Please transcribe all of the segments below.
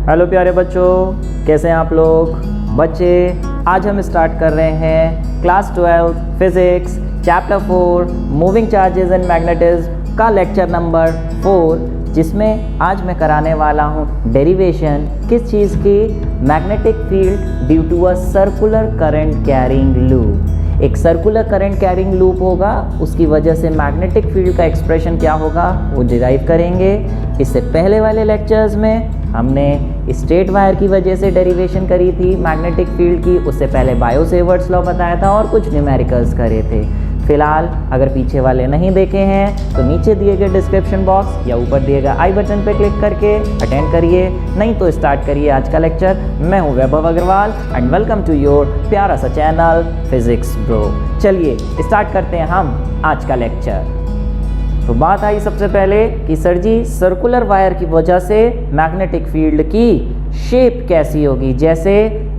Hello प्यारे बच्चों, कैसे हैं आप लोग। बच्चे, आज हम स्टार्ट कर रहे हैं class 12 physics chapter 4 moving charges and magnetism का लेक्चर नंबर 4, जिसमें आज मैं कराने वाला हूँ डेरिवेशन किस चीज़ की, magnetic field due to a circular current carrying loop. एक सर्कुलर करंट कैरिंग लूप होगा, उसकी वजह से मैग्नेटिक फील्ड का एक्सप्रेशन क्या होगा वो डिराइव करेंगे। इससे पहले वाले लेक्चर्स में हमने स्ट्रेट वायर की वजह से डेरिवेशन करी थी मैग्नेटिक फील्ड की, उससे पहले बायो सेवर्ट्स लॉ बताया था और कुछ न्यूमेरिकल्स करे थे। फिलहाल अगर पीछे वाले नहीं देखे हैं तो नीचे दिए गए डिस्क्रिप्शन बॉक्स या ऊपर दिए गए आई बटन पर क्लिक करके अटेंड करिए, नहीं तो स्टार्ट करिए आज का लेक्चर। मैं हूं Vaibhav Agarwal and welcome to your प्यारा सा चैनल फिजिक्स ब्रो। चलिए स्टार्ट करते हैं हम आज का लेक्चर। तो बात आई सबसे पहले कि सर जी सर्कुलर वायर की वजह से मैग्नेटिक फील्ड की शेप कैसी होगी। जैसे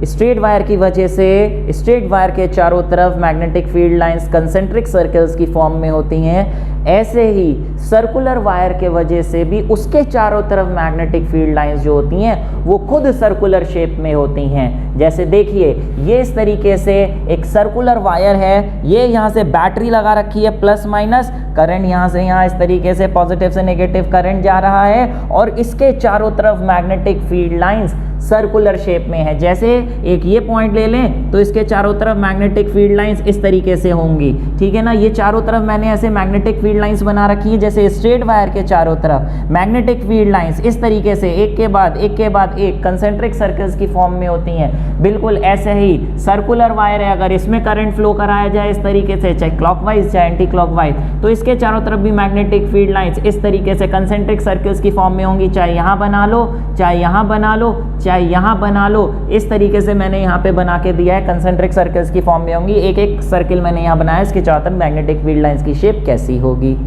स्ट्रेट वायर की वजह से स्ट्रेट वायर के चारों तरफ magnetic field lines concentric circles की फॉर्म में होती हैं, ऐसे ही सर्कुलर वायर के वजह से भी उसके चारों तरफ मैग्नेटिक फील्ड लाइंस जो होती हैं वो खुद सर्कुलर शेप में होती हैं। जैसे देखिए, ये इस तरीके से एक सर्कुलर वायर है, ये यहाँ से बैटरी लगा रखी है प्लस माइनस, करंट यहाँ से यहाँ इस तरीके से पॉजिटिव से नेगेटिव करंट जा रहा है और इसके चारों तरफ magnetic field lines circular shape में है। जैसे एक ये पॉइंट ले लें तो इसके चारों तरफ मैग्नेटिक फील्ड लाइंस इस तरीके से होंगी, ठीक है ना। ये चारों तरफ मैंने ऐसे मैग्नेटिक फील्ड लाइंस बना रखी है, जैसे स्ट्रेट वायर के चारों तरफ मैग्नेटिक फील्ड लाइंस इस तरीके से एक के बाद एक कंसेंट्रिक सर्कल्स की फॉर्म में होती हैं। बिल्कुल ऐसे ही सर्कुलर वायर है, अगर इसमें करंट फ्लो कराया जाए इस तरीके से, चाहे क्लॉकवाइज चाहे एंटी क्लॉकवाइज, तो इसके चारों तरफ भी मैग्नेटिक फील्ड लाइंस इस तरीके से कंसेंट्रिक सर्कल्स की फॉर्म में होंगी। चाहे यहाँ बना लो, चाहे यहाँ बना लो, चाहे यहाँ बना लो, इस तरीके से मैंने यहाँ पे बना के दिया है, कंसेंट्रिक सर्कल्स की फॉर्म में होंगी। एक एक सर्किल मैंने यहाँ बनाया, इसके चारों तरफ मैग्नेटिक फील्ड लाइंस की शेप कैसी होगी।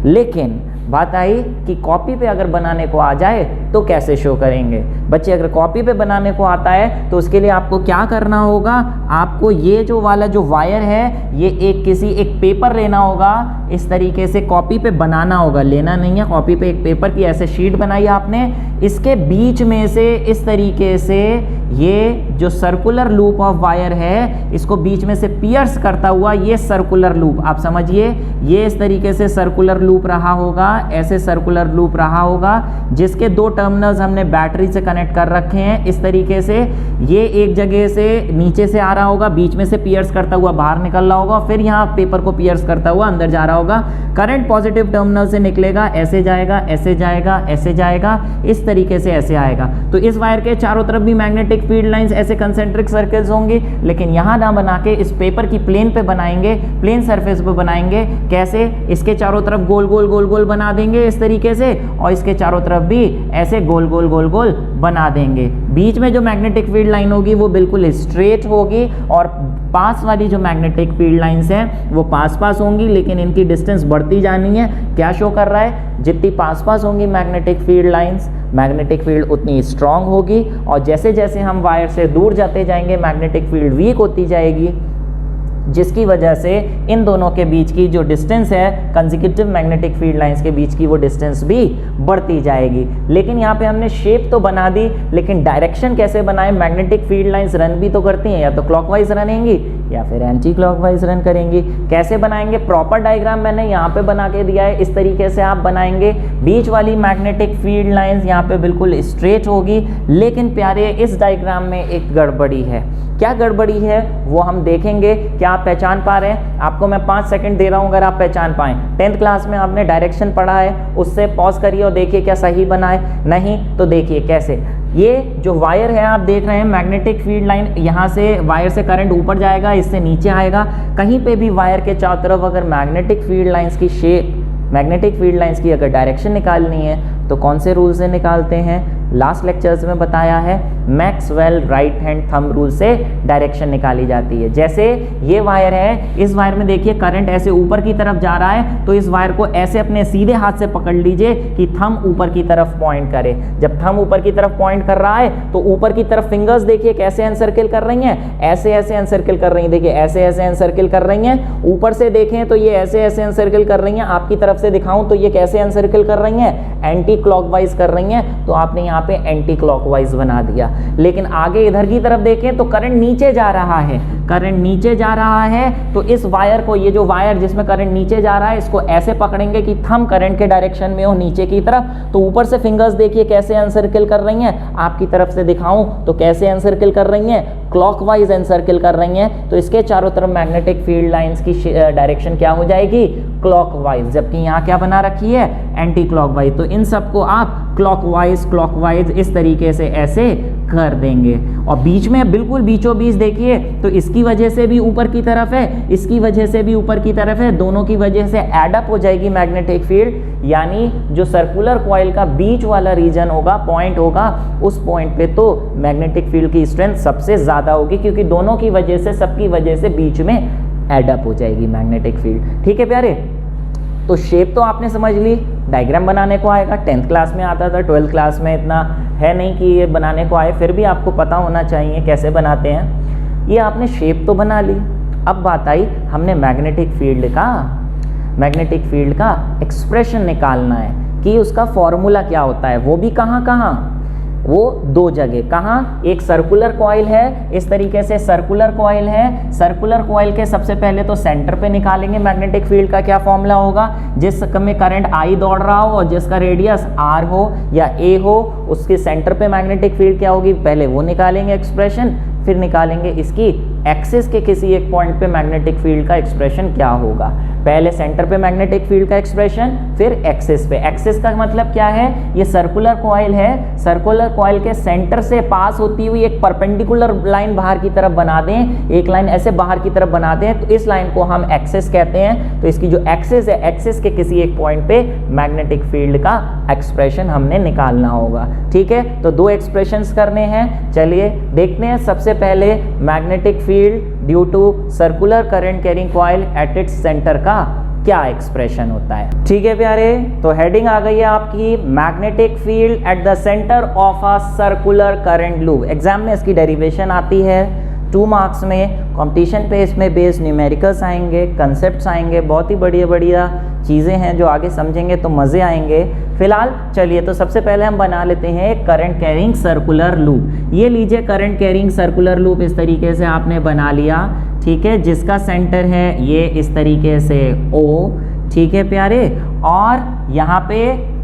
लेकिन बात आई कि कॉपी पे अगर बनाने को आ जाए तो कैसे शो करेंगे। बच्चे, अगर कॉपी पे बनाने को आता है तो उसके लिए आपको क्या करना होगा, आपको ये जो वाला जो वायर है ये एक पेपर लेना होगा, इस तरीके से कॉपी पे बनाना होगा, लेना नहीं है, कॉपी पे एक पेपर की ऐसे शीट बनाई आपने, इसके बीच में से इस तरीके से ये जो सर्कुलर लूप ऑफ वायर है इसको बीच में से पियर्स करता हुआ ये सर्कुलर लूप, आप समझिए ये इस तरीके से सर्कुलर लूप रहा होगा, ऐसे सर्कुलर लूप रहा होगा, जिसके दो टर्मिनल्स हमने बैटरी से कनेक्ट कर रखे हैं। इस तरीके से ये एक जगह से नीचे से आ रहा होगा, बीच में से पियर्स करता हुआ बाहर निकल रहा होगा, फिर यहाँ पेपर को पियर्स करता हुआ अंदर जा रहा होगा। करंट पॉजिटिव टर्मिनल से निकलेगा, ऐसे जाएगा, ऐसे जाएगा, ऐसे जाएगा, इस तरीके से ऐसे आएगा। तो इस वायर के चारों तरफ भी मैग्नेटिक फील्ड लाइंस ऐसे कंसेंट्रिक सर्कल्स होंगी, लेकिन यहाँ ना बना के इस पेपर की प्लेन पे बनाएंगे, प्लेन सरफेस पे बनाएंगे। कैसे? इसके चारों तरफ गोल गोल गोल गोल बना देंगे इस तरीके से, और इसके चारों तरफ भी ऐसे गोल गोल गोल गोल बना देंगे। बीच में जो मैग्नेटिक फील्ड लाइन होगी वो बिल्कुल स्ट्रेट होगी और पास वाली जो मैग्नेटिक फील्ड लाइंस हैं वो पास पास होंगी, लेकिन इनकी डिस्टेंस बढ़ती जानी है। क्या शो कर रहा है, जितनी पास पास होंगी magnetic field lines, magnetic field उतनी स्ट्रांग होगी, और जैसे जैसे हम वायर से दूर जाते जाएंगे मैग्नेटिक फील्ड वीक होती जाएगी, जिसकी वजह से इन दोनों के बीच की जो डिस्टेंस है कंसेक्यूटिव मैग्नेटिक फील्ड लाइंस के बीच की वो डिस्टेंस भी बढ़ती जाएगी। लेकिन यहाँ पे हमने शेप तो बना दी, लेकिन डायरेक्शन कैसे बनाए। मैग्नेटिक फील्ड लाइंस रन भी तो करती हैं, या तो क्लॉकवाइज रनेंगी या फिर एंटी क्लॉकवाइज रन करेंगी। कैसे बनाएंगे, प्रॉपर डायग्राम मैंने यहाँ पे बना के दिया है, इस तरीके से आप बनाएंगे। बीच वाली मैग्नेटिक फील्ड लाइंस यहाँ पे बिल्कुल स्ट्रेट होगी, लेकिन प्यारे इस डायग्राम में एक गड़बड़ी है। क्या गड़बड़ी है वो हम देखेंगे। क्या आप पहचान पा रहे हैं? आपको मैं 5 सेकंड दे रहा हूं, अगर आप पहचान पाएं। 10th क्लास में आपने डायरेक्शन पढ़ा है, उससे पॉज करिए और देखिए क्या सही बना है। नहीं तो देखिए कैसे, ये जो वायर है आप देख रहे हैं मैग्नेटिक फील्ड लाइन, यहाँ से वायर से करंट ऊपर जाएगा, इससे नीचे आएगा। कहीं पे भी वायर के चारों तरफ अगर मैग्नेटिक फील्ड लाइंस की शेप, मैग्नेटिक फील्ड लाइंस की अगर डायरेक्शन निकालनी है तो कौन से रूल से निकालते हैं? लास्ट लेक्चर्स में बताया है, Maxwell right hand thumb rule से डायरेक्शन निकाली जाती है। जैसे ये वायर है, इस वायर में देखिए करंट ऐसे ऊपर की तरफ जा रहा है, तो इस वायर को ऐसे अपने सीधे हाथ से पकड़ लीजिए कि थंब ऊपर की तरफ पॉइंट करे। जब थंब ऊपर की तरफ पॉइंट कर रहा है तो ऊपर की तरफ फिंगर्स देखिए कैसे एनसर्किल कर रही हैं, ऐसे ऐसे एनसर्किल कर रही हैं, देखिए ऐसे ऐसे एनसर्किल कर रही हैं। ऊपर से देखें तो ये ऐसे ऐसे एनसर्किल कर रही हैं, आपकी तरफ से दिखाऊं तो ये कैसे एनसर्किल कर रही हैं, एंटी क्लॉकवाइज कर रही हैं। तो आपने यहाँ पे एंटी क्लॉकवाइज बना दिया। लेकिन आगे इधर की तरफ देखें तो करंट नीचे जा रहा है, करंट नीचे जा रहा है, तो इस वायर को, ये जो वायर जिसमें करंट नीचे जा रहा है, इसको ऐसे पकड़ेंगे कि थंब करंट के डायरेक्शन में हो नीचे की तरफ। तो ऊपर से फिंगर्स देखिए कैसे एनसर्किल कर रही हैं, आपकी तरफ से दिखाऊं तो कैसे एनसर्किल कर रही हैं, क्लॉकवाइज एनसर्किल कर रही हैं। तो इसके चारों तरफ मैग्नेटिक फील्ड लाइंस की डायरेक्शन क्या हो जाएगी, क्लॉकवाइज, जबकि यहाँ क्या बना रखी है, एंटी क्लॉकवाइज। तो इन सबको आप क्लॉकवाइज क्लॉकवाइज इस तरीके से ऐसे कर देंगे। और बीच में बिल्कुल बीचों बीच देखिए तो इसकी वजह से भी ऊपर की तरफ है, इसकी वजह से भी ऊपर की तरफ है, दोनों की वजह से एडअप हो जाएगी मैग्नेटिक फील्ड। यानी जो सर्कुलर कॉइल का बीच वाला रीजन होगा, पॉइंट होगा, उस पॉइंट पे तो मैग्नेटिक फील्ड की स्ट्रेंथ सबसे ज़्यादा होगी, क्योंकि दोनों की वजह से, सबकी वजह से बीच में एडअप हो जाएगी मैग्नेटिक फील्ड। ठीक है प्यारे, तो शेप तो आपने समझ ली, डायग्राम बनाने को आएगा, 10th क्लास में आता था, 12th क्लास में इतना है नहीं कि ये बनाने को आए, फिर भी आपको पता होना चाहिए कैसे बनाते हैं। ये आपने शेप तो बना ली, अब बात आई हमने मैग्नेटिक फील्ड का एक्सप्रेशन निकालना है कि उसका फॉर्मूला क्या होता है, वो भी कहाँ, वो दो जगह, कहाँ, एक सर्कुलर कॉइल है, इस तरीके से सर्कुलर कॉइल है, सर्कुलर कॉइल के सबसे पहले तो सेंटर पे निकालेंगे मैग्नेटिक फील्ड का क्या फॉर्मूला होगा, जिस में करंट I दौड़ रहा हो और जिसका रेडियस R हो या A हो, उसके सेंटर पे मैग्नेटिक फील्ड क्या होगी, पहले वो निकालेंगे एक्सप्रेशन, फिर निकालेंगे इसकी एक्सिस के किसी एक पॉइंट पे मैग्नेटिक फील्ड का एक्सप्रेशन क्या होगा। पहले सेंटर पे मैग्नेटिक फील्ड का एक्सप्रेशन, फिर एक्सिस पे। एक्सिस का मतलब क्या है, ये सर्कुलर कॉइल है, सर्कुलर कॉइल के सेंटर से पास होती हुई एक परपेंडिकुलर लाइन बाहर की तरफ बना दें, एक लाइन ऐसे बाहर की तरफ बना दें, तो इस लाइन को हम एक्सिस कहते हैं। तो इसकी जो एक्सिस है, एक्सिस के किसी एक पॉइंट पे मैग्नेटिक फील्ड का एक्सप्रेशन हमने निकालना होगा। ठीक है, तो दो एक्सप्रेशंस करने हैं, चलिए देखते हैं। सबसे पहले magnetic field due to circular current carrying coil at its centre का क्या एक्सप्रेशन होता है। ठीक है प्यारे, तो हेडिंग आ गई है आपकी, magnetic field at the centre of a circular current loop. Exam में इसकी डेरिवेशन आती है 2 मार्क्स में, कंपटीशन पे इसमें बेस्ड न्यूमेरिकल्स आएंगे, कंसेप्ट्स आएंगे, बहुत ही बढ़िया बढ़िया चीज़ें हैं जो आगे समझेंगे तो मज़े आएंगे। फिलहाल चलिए, तो सबसे पहले हम बना लेते हैं एक करंट कैरिंग सर्कुलर लूप। ये लीजिए करंट कैरिंग सर्कुलर लूप, इस तरीके से आपने बना लिया। ठीक है, जिसका सेंटर है ये इस तरीके से O। ठीक है प्यारे, और यहाँ पे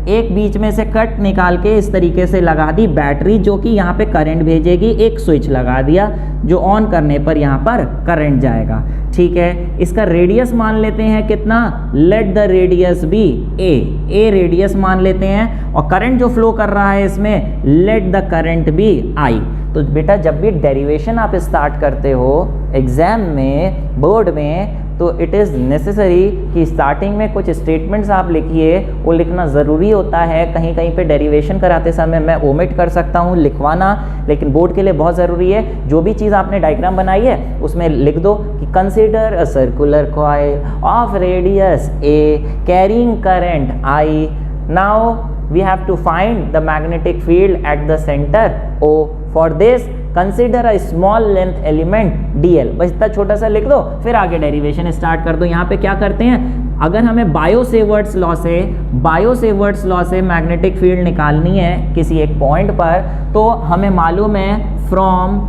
एक बीच में से कट निकाल के इस तरीके से लगा दी बैटरी, जो कि यहाँ पे करंट भेजेगी। एक स्विच लगा दिया जो ऑन करने पर यहाँ पर करंट जाएगा। ठीक है, इसका रेडियस मान लेते हैं कितना, let the radius be a radius मान लेते हैं, और करंट जो फ्लो कर रहा है इसमें, let the current be I. तो बेटा जब भी डेरिवेशन आप स्टार्ट करते हो एग्जाम में, बोर्ड में, तो इट इज़ नेसेसरी कि स्टार्टिंग में कुछ स्टेटमेंट्स आप लिखिए, वो लिखना ज़रूरी होता है। कहीं कहीं पे डेरिवेशन कराते समय मैं ओमिट कर सकता हूँ लिखवाना, लेकिन बोर्ड के लिए बहुत ज़रूरी है। जो भी चीज़ आपने डायग्राम बनाई है उसमें लिख दो कि consider a circular coil of radius a carrying current I, now we have to find the magnetic field at the centre O। For this consider a small length element DL। बस इतना छोटा सा लिख दो, फिर आगे डेरिवेशन स्टार्ट कर दो। यहाँ पे क्या करते हैं, अगर हमें बायो-सेवर्ट्स लॉ से मैग्नेटिक फील्ड निकालनी है किसी एक पॉइंट पर, तो हमें मालूम है फ्रॉम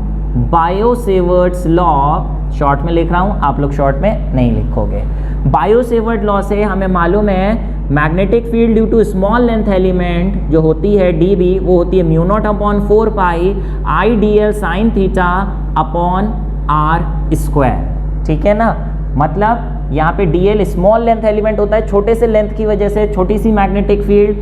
बायो-सेवर्ट्स लॉ, शॉर्ट में लिख रहा हूँ, आप लोग शॉर्ट में नहीं लिखोगे। बायो-सेवर्ट लॉ से हमें मालूम है magnetic field due to small length element जो होती है DB, वो होती है mu not upon 4 pi IDL sine theta upon R square. ठीक है ना, मतलब यहाँ पे DL स्मॉल लेंथ एलिमेंट होता है, छोटे से लेंथ की वजह से छोटी सी मैग्नेटिक फील्ड,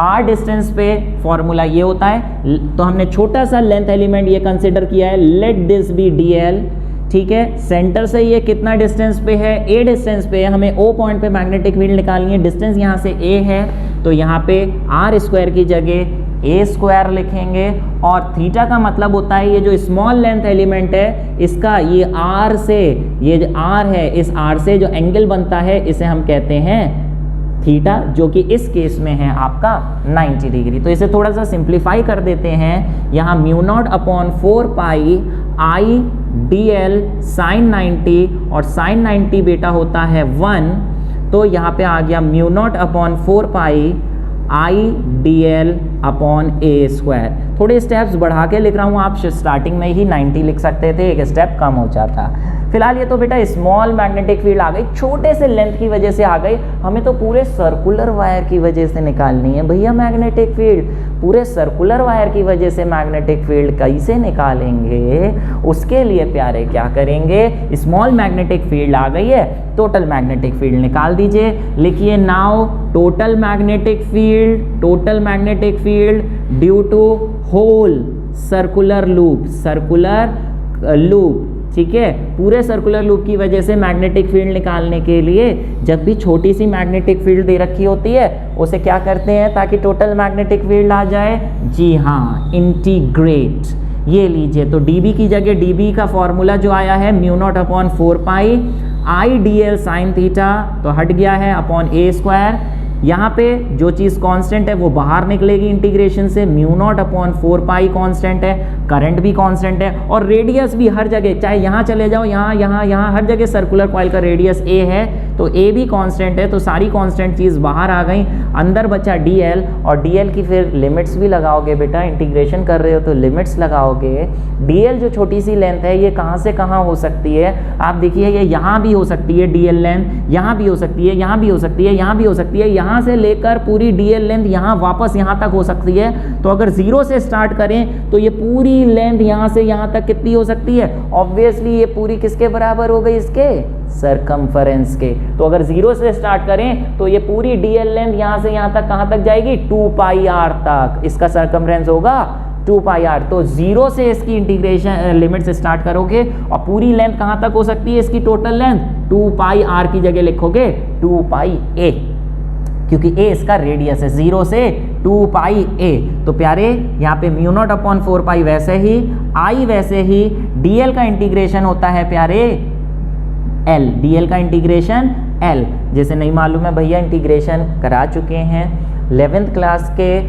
R डिस्टेंस पे फॉर्मूला ये होता है। तो हमने छोटा सा लेंथ एलिमेंट ये कंसिडर किया है, लेट दिस बी DL। ठीक है, सेंटर से ये कितना डिस्टेंस पे है, A डिस्टेंस पे है, हमें O पॉइंट पे मैग्नेटिक फील्ड निकालनी है। डिस्टेंस यहाँ से A है, तो यहाँ पे R स्क्वायर की जगह A स्क्वायर लिखेंगे, और थीटा का मतलब होता है ये जो स्मॉल लेंथ एलिमेंट है इसका ये R से, ये जो R है, इस R से जो एंगल बनता है इसे हम कहते हैं थीटा, जो कि इस केस में है आपका 90 डिग्री। तो इसे थोड़ा सा सिंप्लीफाई कर देते हैं, यहाँ mu naught upon 4 pi IDL sign 90, और साइन 90 बेटा होता है 1, तो यहाँ पे आ गया mu naught upon 4 pi IDL upon a square. थोड़े स्टेप्स बढ़ा के लिख रहा हूँ, आप स्टार्टिंग में ही 90 लिख सकते थे, एक स्टेप कम हो जाता। फिलहाल ये तो बेटा स्मॉल मैग्नेटिक फील्ड आ गई, छोटे से लेंथ की वजह से आ गई, हमें तो पूरे सर्कुलर वायर की वजह से निकालनी है भैया मैग्नेटिक फील्ड। पूरे सर्कुलर वायर की वजह से मैग्नेटिक फील्ड कैसे निकालेंगे, उसके लिए प्यारे क्या करेंगे, स्मॉल मैग्नेटिक फील्ड आ गई है, टोटल मैग्नेटिक फील्ड निकाल दीजिए। लिखिए now total magnetic field due to whole circular loop, ठीक है। पूरे सर्कुलर लूप की वजह से मैग्नेटिक फील्ड निकालने के लिए जब भी छोटी सी मैग्नेटिक फील्ड दे रखी होती है उसे क्या करते हैं ताकि टोटल मैग्नेटिक फील्ड आ जाए, जी हाँ, इंटीग्रेट। ये लीजिए, तो dB की जगह dB का फॉर्मूला जो आया है mu not upon 4 pi IDL sine theta, तो हट गया है अपॉन ए स्क्वायर। यहाँ पे जो चीज़ कांस्टेंट है वो बाहर निकलेगी इंटीग्रेशन से, म्यू नॉट अपॉन 4 पाई कांस्टेंट है, करंट भी कांस्टेंट है, और रेडियस भी हर जगह, चाहे यहाँ चले जाओ, यहाँ हर जगह सर्कुलर कॉइल का रेडियस ए है, तो ए भी कांस्टेंट है, तो सारी कांस्टेंट चीज़ बाहर आ गई, अंदर बचा dl, और dl की फिर लिमिट्स भी लगाओगे बेटा, इंटीग्रेशन कर रहे हो तो लिमिट्स लगाओगे। dl जो छोटी सी लेंथ है ये कहाँ से कहाँ हो सकती है, आप देखिए ये यहाँ भी हो सकती है dl लेंथ, यहाँ भी हो सकती है, यहाँ भी हो सकती है, यहाँ भी हो सकती है, यहाँ से लेकर पूरी dl लेंथ यहाँ वापस यहाँ तक हो सकती है। तो अगर 0 से स्टार्ट करें तो ये पूरी लेंथ यहाँ से यहाँ तक कितनी हो सकती है, ऑब्वियसली ये पूरी किसके बराबर हो गई, इसके सरकमफरेंस के। तो अगर 0 से स्टार्ट करें तो ये पूरी dl लेंथ यहाँ से यहाँ तक कहाँ तक जाएगी, 2 पाई r तक, इसका सरकमफरेंस होगा 2 पाई r। तो 0 से इसकी इंटीग्रेशन लिमिट से स्टार्ट करोगे और पूरी लेंथ कहाँ तक हो सकती है इसकी टोटल लेंथ, 2 पाई r की जगह लिखोगे 2 पाई a, क्योंकि a इसका रेडियस है, 0 से 2 पाई a। तो प्यारे यहाँ पे म्यू नॉट अपॉन 4 पाई वैसे ही, I वैसे ही, dl का इंटीग्रेशन होता है प्यारे L, dl का इंटीग्रेशन L। जैसे नहीं मालूम है भैया, इंटीग्रेशन करा चुके हैं, 11th क्लास के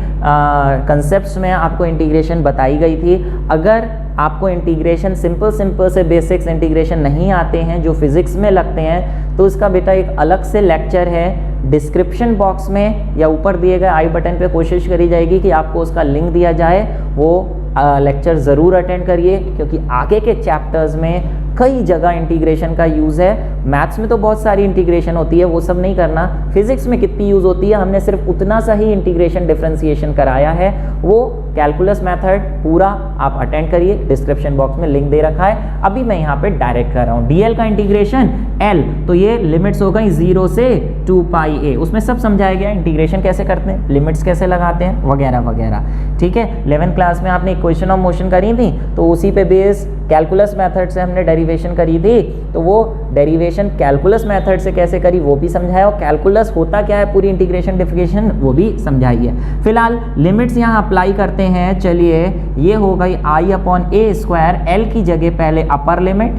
कंसेप्ट्स में आपको इंटीग्रेशन बताई गई थी। अगर आपको इंटीग्रेशन सिंपल से बेसिक्स इंटीग्रेशन नहीं आते हैं जो फिजिक्स में लगते हैं, तो इसका बेटा एक अलग से लेक्चर है, डिस्क्रिप्शन बॉक्स में या ऊपर दिए गए आई बटन पे कोशिश करी जाएगी कि आपको उसका लिंक दिया जाए, वो लेक्चर ज़रूर अटेंड करिए, क्योंकि आगे के चैप्टर्स में कई जगह इंटीग्रेशन का यूज़ है। मैथ्स में तो बहुत सारी इंटीग्रेशन होती है, वो सब नहीं करना, फिजिक्स में कितनी यूज़ होती है हमने सिर्फ उतना सा ही इंटीग्रेशन डिफरेंशिएशन कराया है, वो कैलकुलस मेथड पूरा आप अटेंड करिए, डिस्क्रिप्शन बॉक्स में लिंक दे रखा है। अभी मैं यहाँ पे डायरेक्ट कर रहा हूँ, dl का इंटीग्रेशन L, तो ये लिमिट्स हो गई 0 से 2 पाई a, उसमें सब समझाया गया इंटीग्रेशन कैसे करते हैं, लिमिट्स कैसे लगाते हैं वगैरह वगैरह, ठीक है। 11th क्लास में आपने इक्वेशन ऑफ मोशन करी थी, तो उसी पे बेस कैलकुलस मेथड से हमने डेरिवेशन करी थी, तो वो डेरिवेशन कैलकुलस मेथड से कैसे करी वो भी समझाया, और कैलकुलस होता क्या है, पूरी इंटीग्रेशन डिफिकेशन वो भी समझाई है। फिलहाल लिमिट्स यहाँ अप्लाई करते हैं, चलिए ये हो गई I upon a square, L की जगह पहले अपर लिमिट,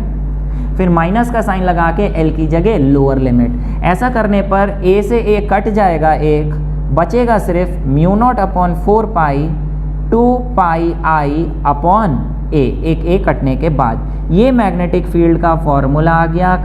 फिर माइनस का साइन लगा के L की जगह लोअर लिमिट। ऐसा करने पर a से a कट जाएगा, एक बचेगा सिर्फ mu naught upon 4 pi 2 pi I upon a, एक a कटने के बाद ये मैग्नेटिक फील्ड का फॉर्मूला आ गया,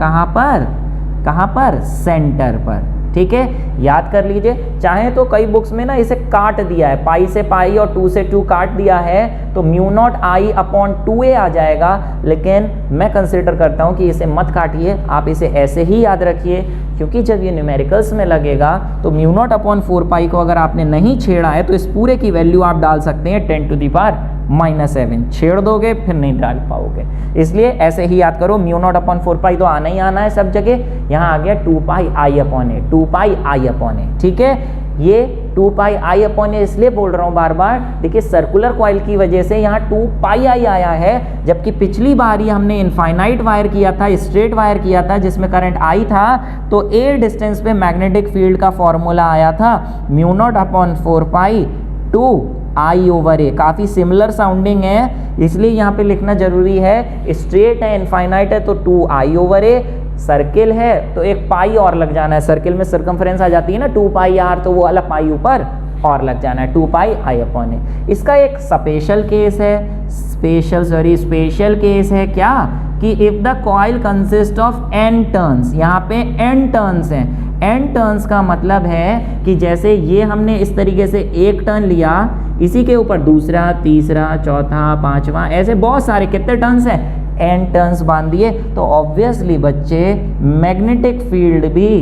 कहाँ पर सेंटर पर, ठीक है। याद कर लीजिए, चाहे तो कई बुक्स में ना इसे काट दिया है, पाई से पाई और 2 से 2 काट दिया है, तो mu naught I upon 2a आ जाएगा, लेकिन मैं कंसिडर करता हूँ कि इसे मत काटिए, आप इसे ऐसे ही याद रखिए, क्योंकि जब ये न्यूमेरिकल्स में लगेगा तो म्यू नॉट अपॉन 4 पाई को अगर आपने नहीं छेड़ा है तो इस पूरे की वैल्यू आप डाल सकते हैं 10⁻⁻⁷, छेड़ दोगे फिर नहीं डाल पाओगे, इसलिए ऐसे ही याद करो, म्यू नॉट अपॉन 4 पाई तो आना ही आना है सब जगह, यहाँ आ गया 2 pi I upon A, 2 pi I upon A, ठीक है। ये 2 पाई I अपॉन ए इसलिए बोल रहा हूँ बार बार, देखिए सर्कुलर कॉइल की वजह से यहाँ 2 पाई I आया है, जबकि पिछली बार ही हमने इनफाइनाइट वायर किया था, स्ट्रेट वायर किया था जिसमें करंट I था, तो a डिस्टेंस पे मैग्नेटिक फील्ड का फॉर्मूला आया था mu not upon 4 pi 2 I over A, काफ़ी सिमिलर साउंडिंग है, इसलिए यहाँ पे लिखना जरूरी है, स्ट्रेट है इनफाइनाइट है तो 2 I ओवर ए, सर्किल है तो एक पाई और लग जाना है, सर्किल में सरकमफ्रेंस आ जाती है ना 2 पाई r, तो वो वाला पाई ऊपर और लग जाना है, 2 पाई I अपॉन ए। इसका एक स्पेशल केस है, स्पेशल केस है क्या, कि if the coil consist of n turns, यहाँ पे n टर्न्स हैं, n टर्न्स का मतलब है कि जैसे ये हमने इस तरीके से एक टर्न लिया, इसी के ऊपर दूसरा, तीसरा, चौथा, पांचवा, ऐसे बहुत सारे कितने टर्न्स हैं, n टर्न्स बांध दिए। तो ऑब्वियसली बच्चे मैग्नेटिक फील्ड भी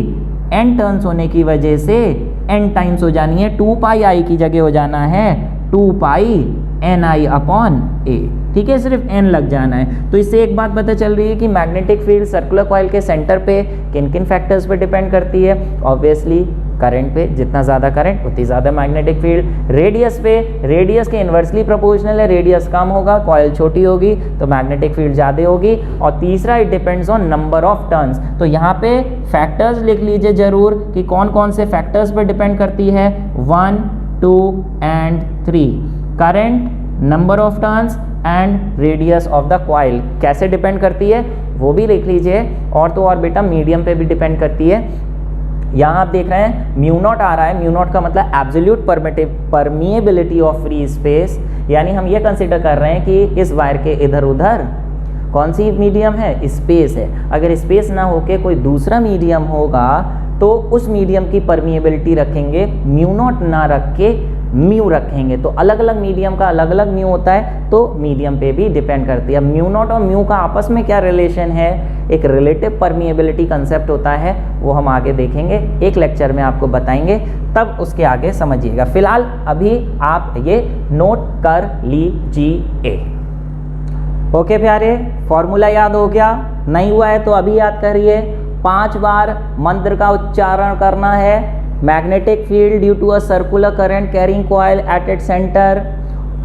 n टर्न्स होने की वजह से n टाइम्स हो जानी है, 2 पाई आई की जगह हो जाना है 2 पाई ni अपॉन a। ठीक है, सिर्फ n लग जाना है। तो इससे एक बात पता चल रही है कि मैग्नेटिक फील्ड सर्कुलर कॉइल के सेंटर पे किन किन फैक्टर्स पे डिपेंड करती है। ऑब्वियसली करंट पे, जितना ज़्यादा करंट उतनी ज़्यादा मैग्नेटिक फील्ड। रेडियस पे, रेडियस के इन्वर्सली प्रोपोर्शनल है, रेडियस कम होगा, कॉइल छोटी होगी तो मैग्नेटिक फील्ड ज़्यादा होगी। और तीसरा, it depends on number of turns. तो यहाँ पे फैक्टर्स लिख लीजिए जरूर कि कौन कौन से फैक्टर्स पे डिपेंड करती है, 1, 2 and 3। Current, number of turns and radius of the coil कैसे डिपेंड करती है वो भी लिख लीजिए। और तो और बेटा मीडियम पे भी डिपेंड करती है। यहाँ आप देख रहे हैं म्यू नॉट आ रहा है, म्यू नॉट का मतलब absolute permeability of free space, यानी हम ये कंसिडर कर रहे हैं कि इस वायर के इधर उधर कौन सी मीडियम है, स्पेस है। अगर स्पेस ना होके कोई दूसरा मीडियम होगा तो उस मीडियम की परमिएबिलिटी रखेंगे, म्यू नॉट ना रख के म्यू रखेंगे। तो अलग अलग मीडियम का अलग अलग म्यू होता है, तो मीडियम पे भी डिपेंड करती है। म्यू नॉट और म्यू का आपस में क्या रिलेशन है, एक रिलेटिव परमिएबिलिटी कंसेप्ट होता है, वो हम आगे देखेंगे, एक लेक्चर में आपको बताएंगे, तब उसके आगे समझिएगा। फिलहाल अभी आप ये नोट कर लीजिए। ओके प्यारे, फॉर्मूला याद हो गया? नहीं हुआ है तो अभी याद करिए। 5 बार मंत्र का उच्चारण करना है। Magnetic field due to a circular current carrying coil at its centre.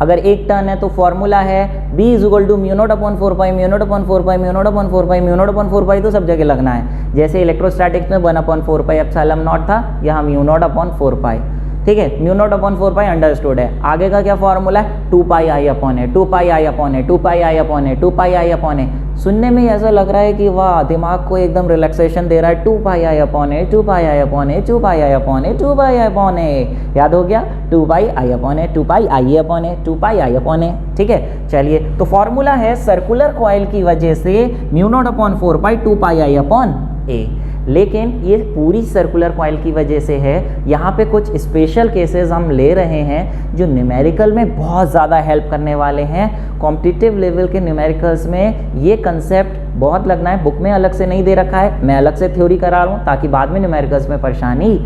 अगर एक टर्न है तो फॉर्मूला है B equal to mu not upon 4 pi, mu not upon 4 pi, mu not upon 4 pi, mu not upon 4 pi, तो सब जगह लगना है। जैसे इलेक्ट्रोस्टैटिक्स में 1 अपॉन 4 पाई एप्सिलॉन नॉट था, यहाँ म्यू नॉट अपॉन 4 पाई। ठीक है, mu not upon 4 pi understood है। आगे का क्या फॉर्मूला है, 2 पाई आई अपॉन है, 2 पाई आई अपॉन है, 2 पाई आई अपॉन है, 2 पाई आई अपॉन है। सुनने में ऐसा लग रहा है कि वाह, दिमाग को एकदम रिलैक्सेशन दे रहा है। 2 पाई आई अपॉन है, 2 पाई आई अपॉन है, 2 पाई आई अपॉन है, 2 पाई आई अपॉन है। याद हो गया, 2 पाई आई अपॉन है, 2 पाई आई अपॉन है, 2 पाई आई अपॉन है। ठीक है, चलिए, तो फॉर्मूला है सर्कुलर कॉइल की वजह से mu naught upon 4 pi 2 pi आई अपॉन ए। लेकिन ये पूरी सर्कुलर कॉइल की वजह से है। यहाँ पे कुछ स्पेशल केसेस हम ले रहे हैं जो न्यूमेरिकल में बहुत ज़्यादा हेल्प करने वाले हैं। कॉम्पिटिटिव लेवल के न्यूमेरिकल्स में ये कंसेप्ट बहुत लगना है, बुक में अलग से नहीं दे रखा है, मैं अलग से थ्योरी करा रहा हूँ ताकि बाद में न्यूमेरिकल्स में परेशानी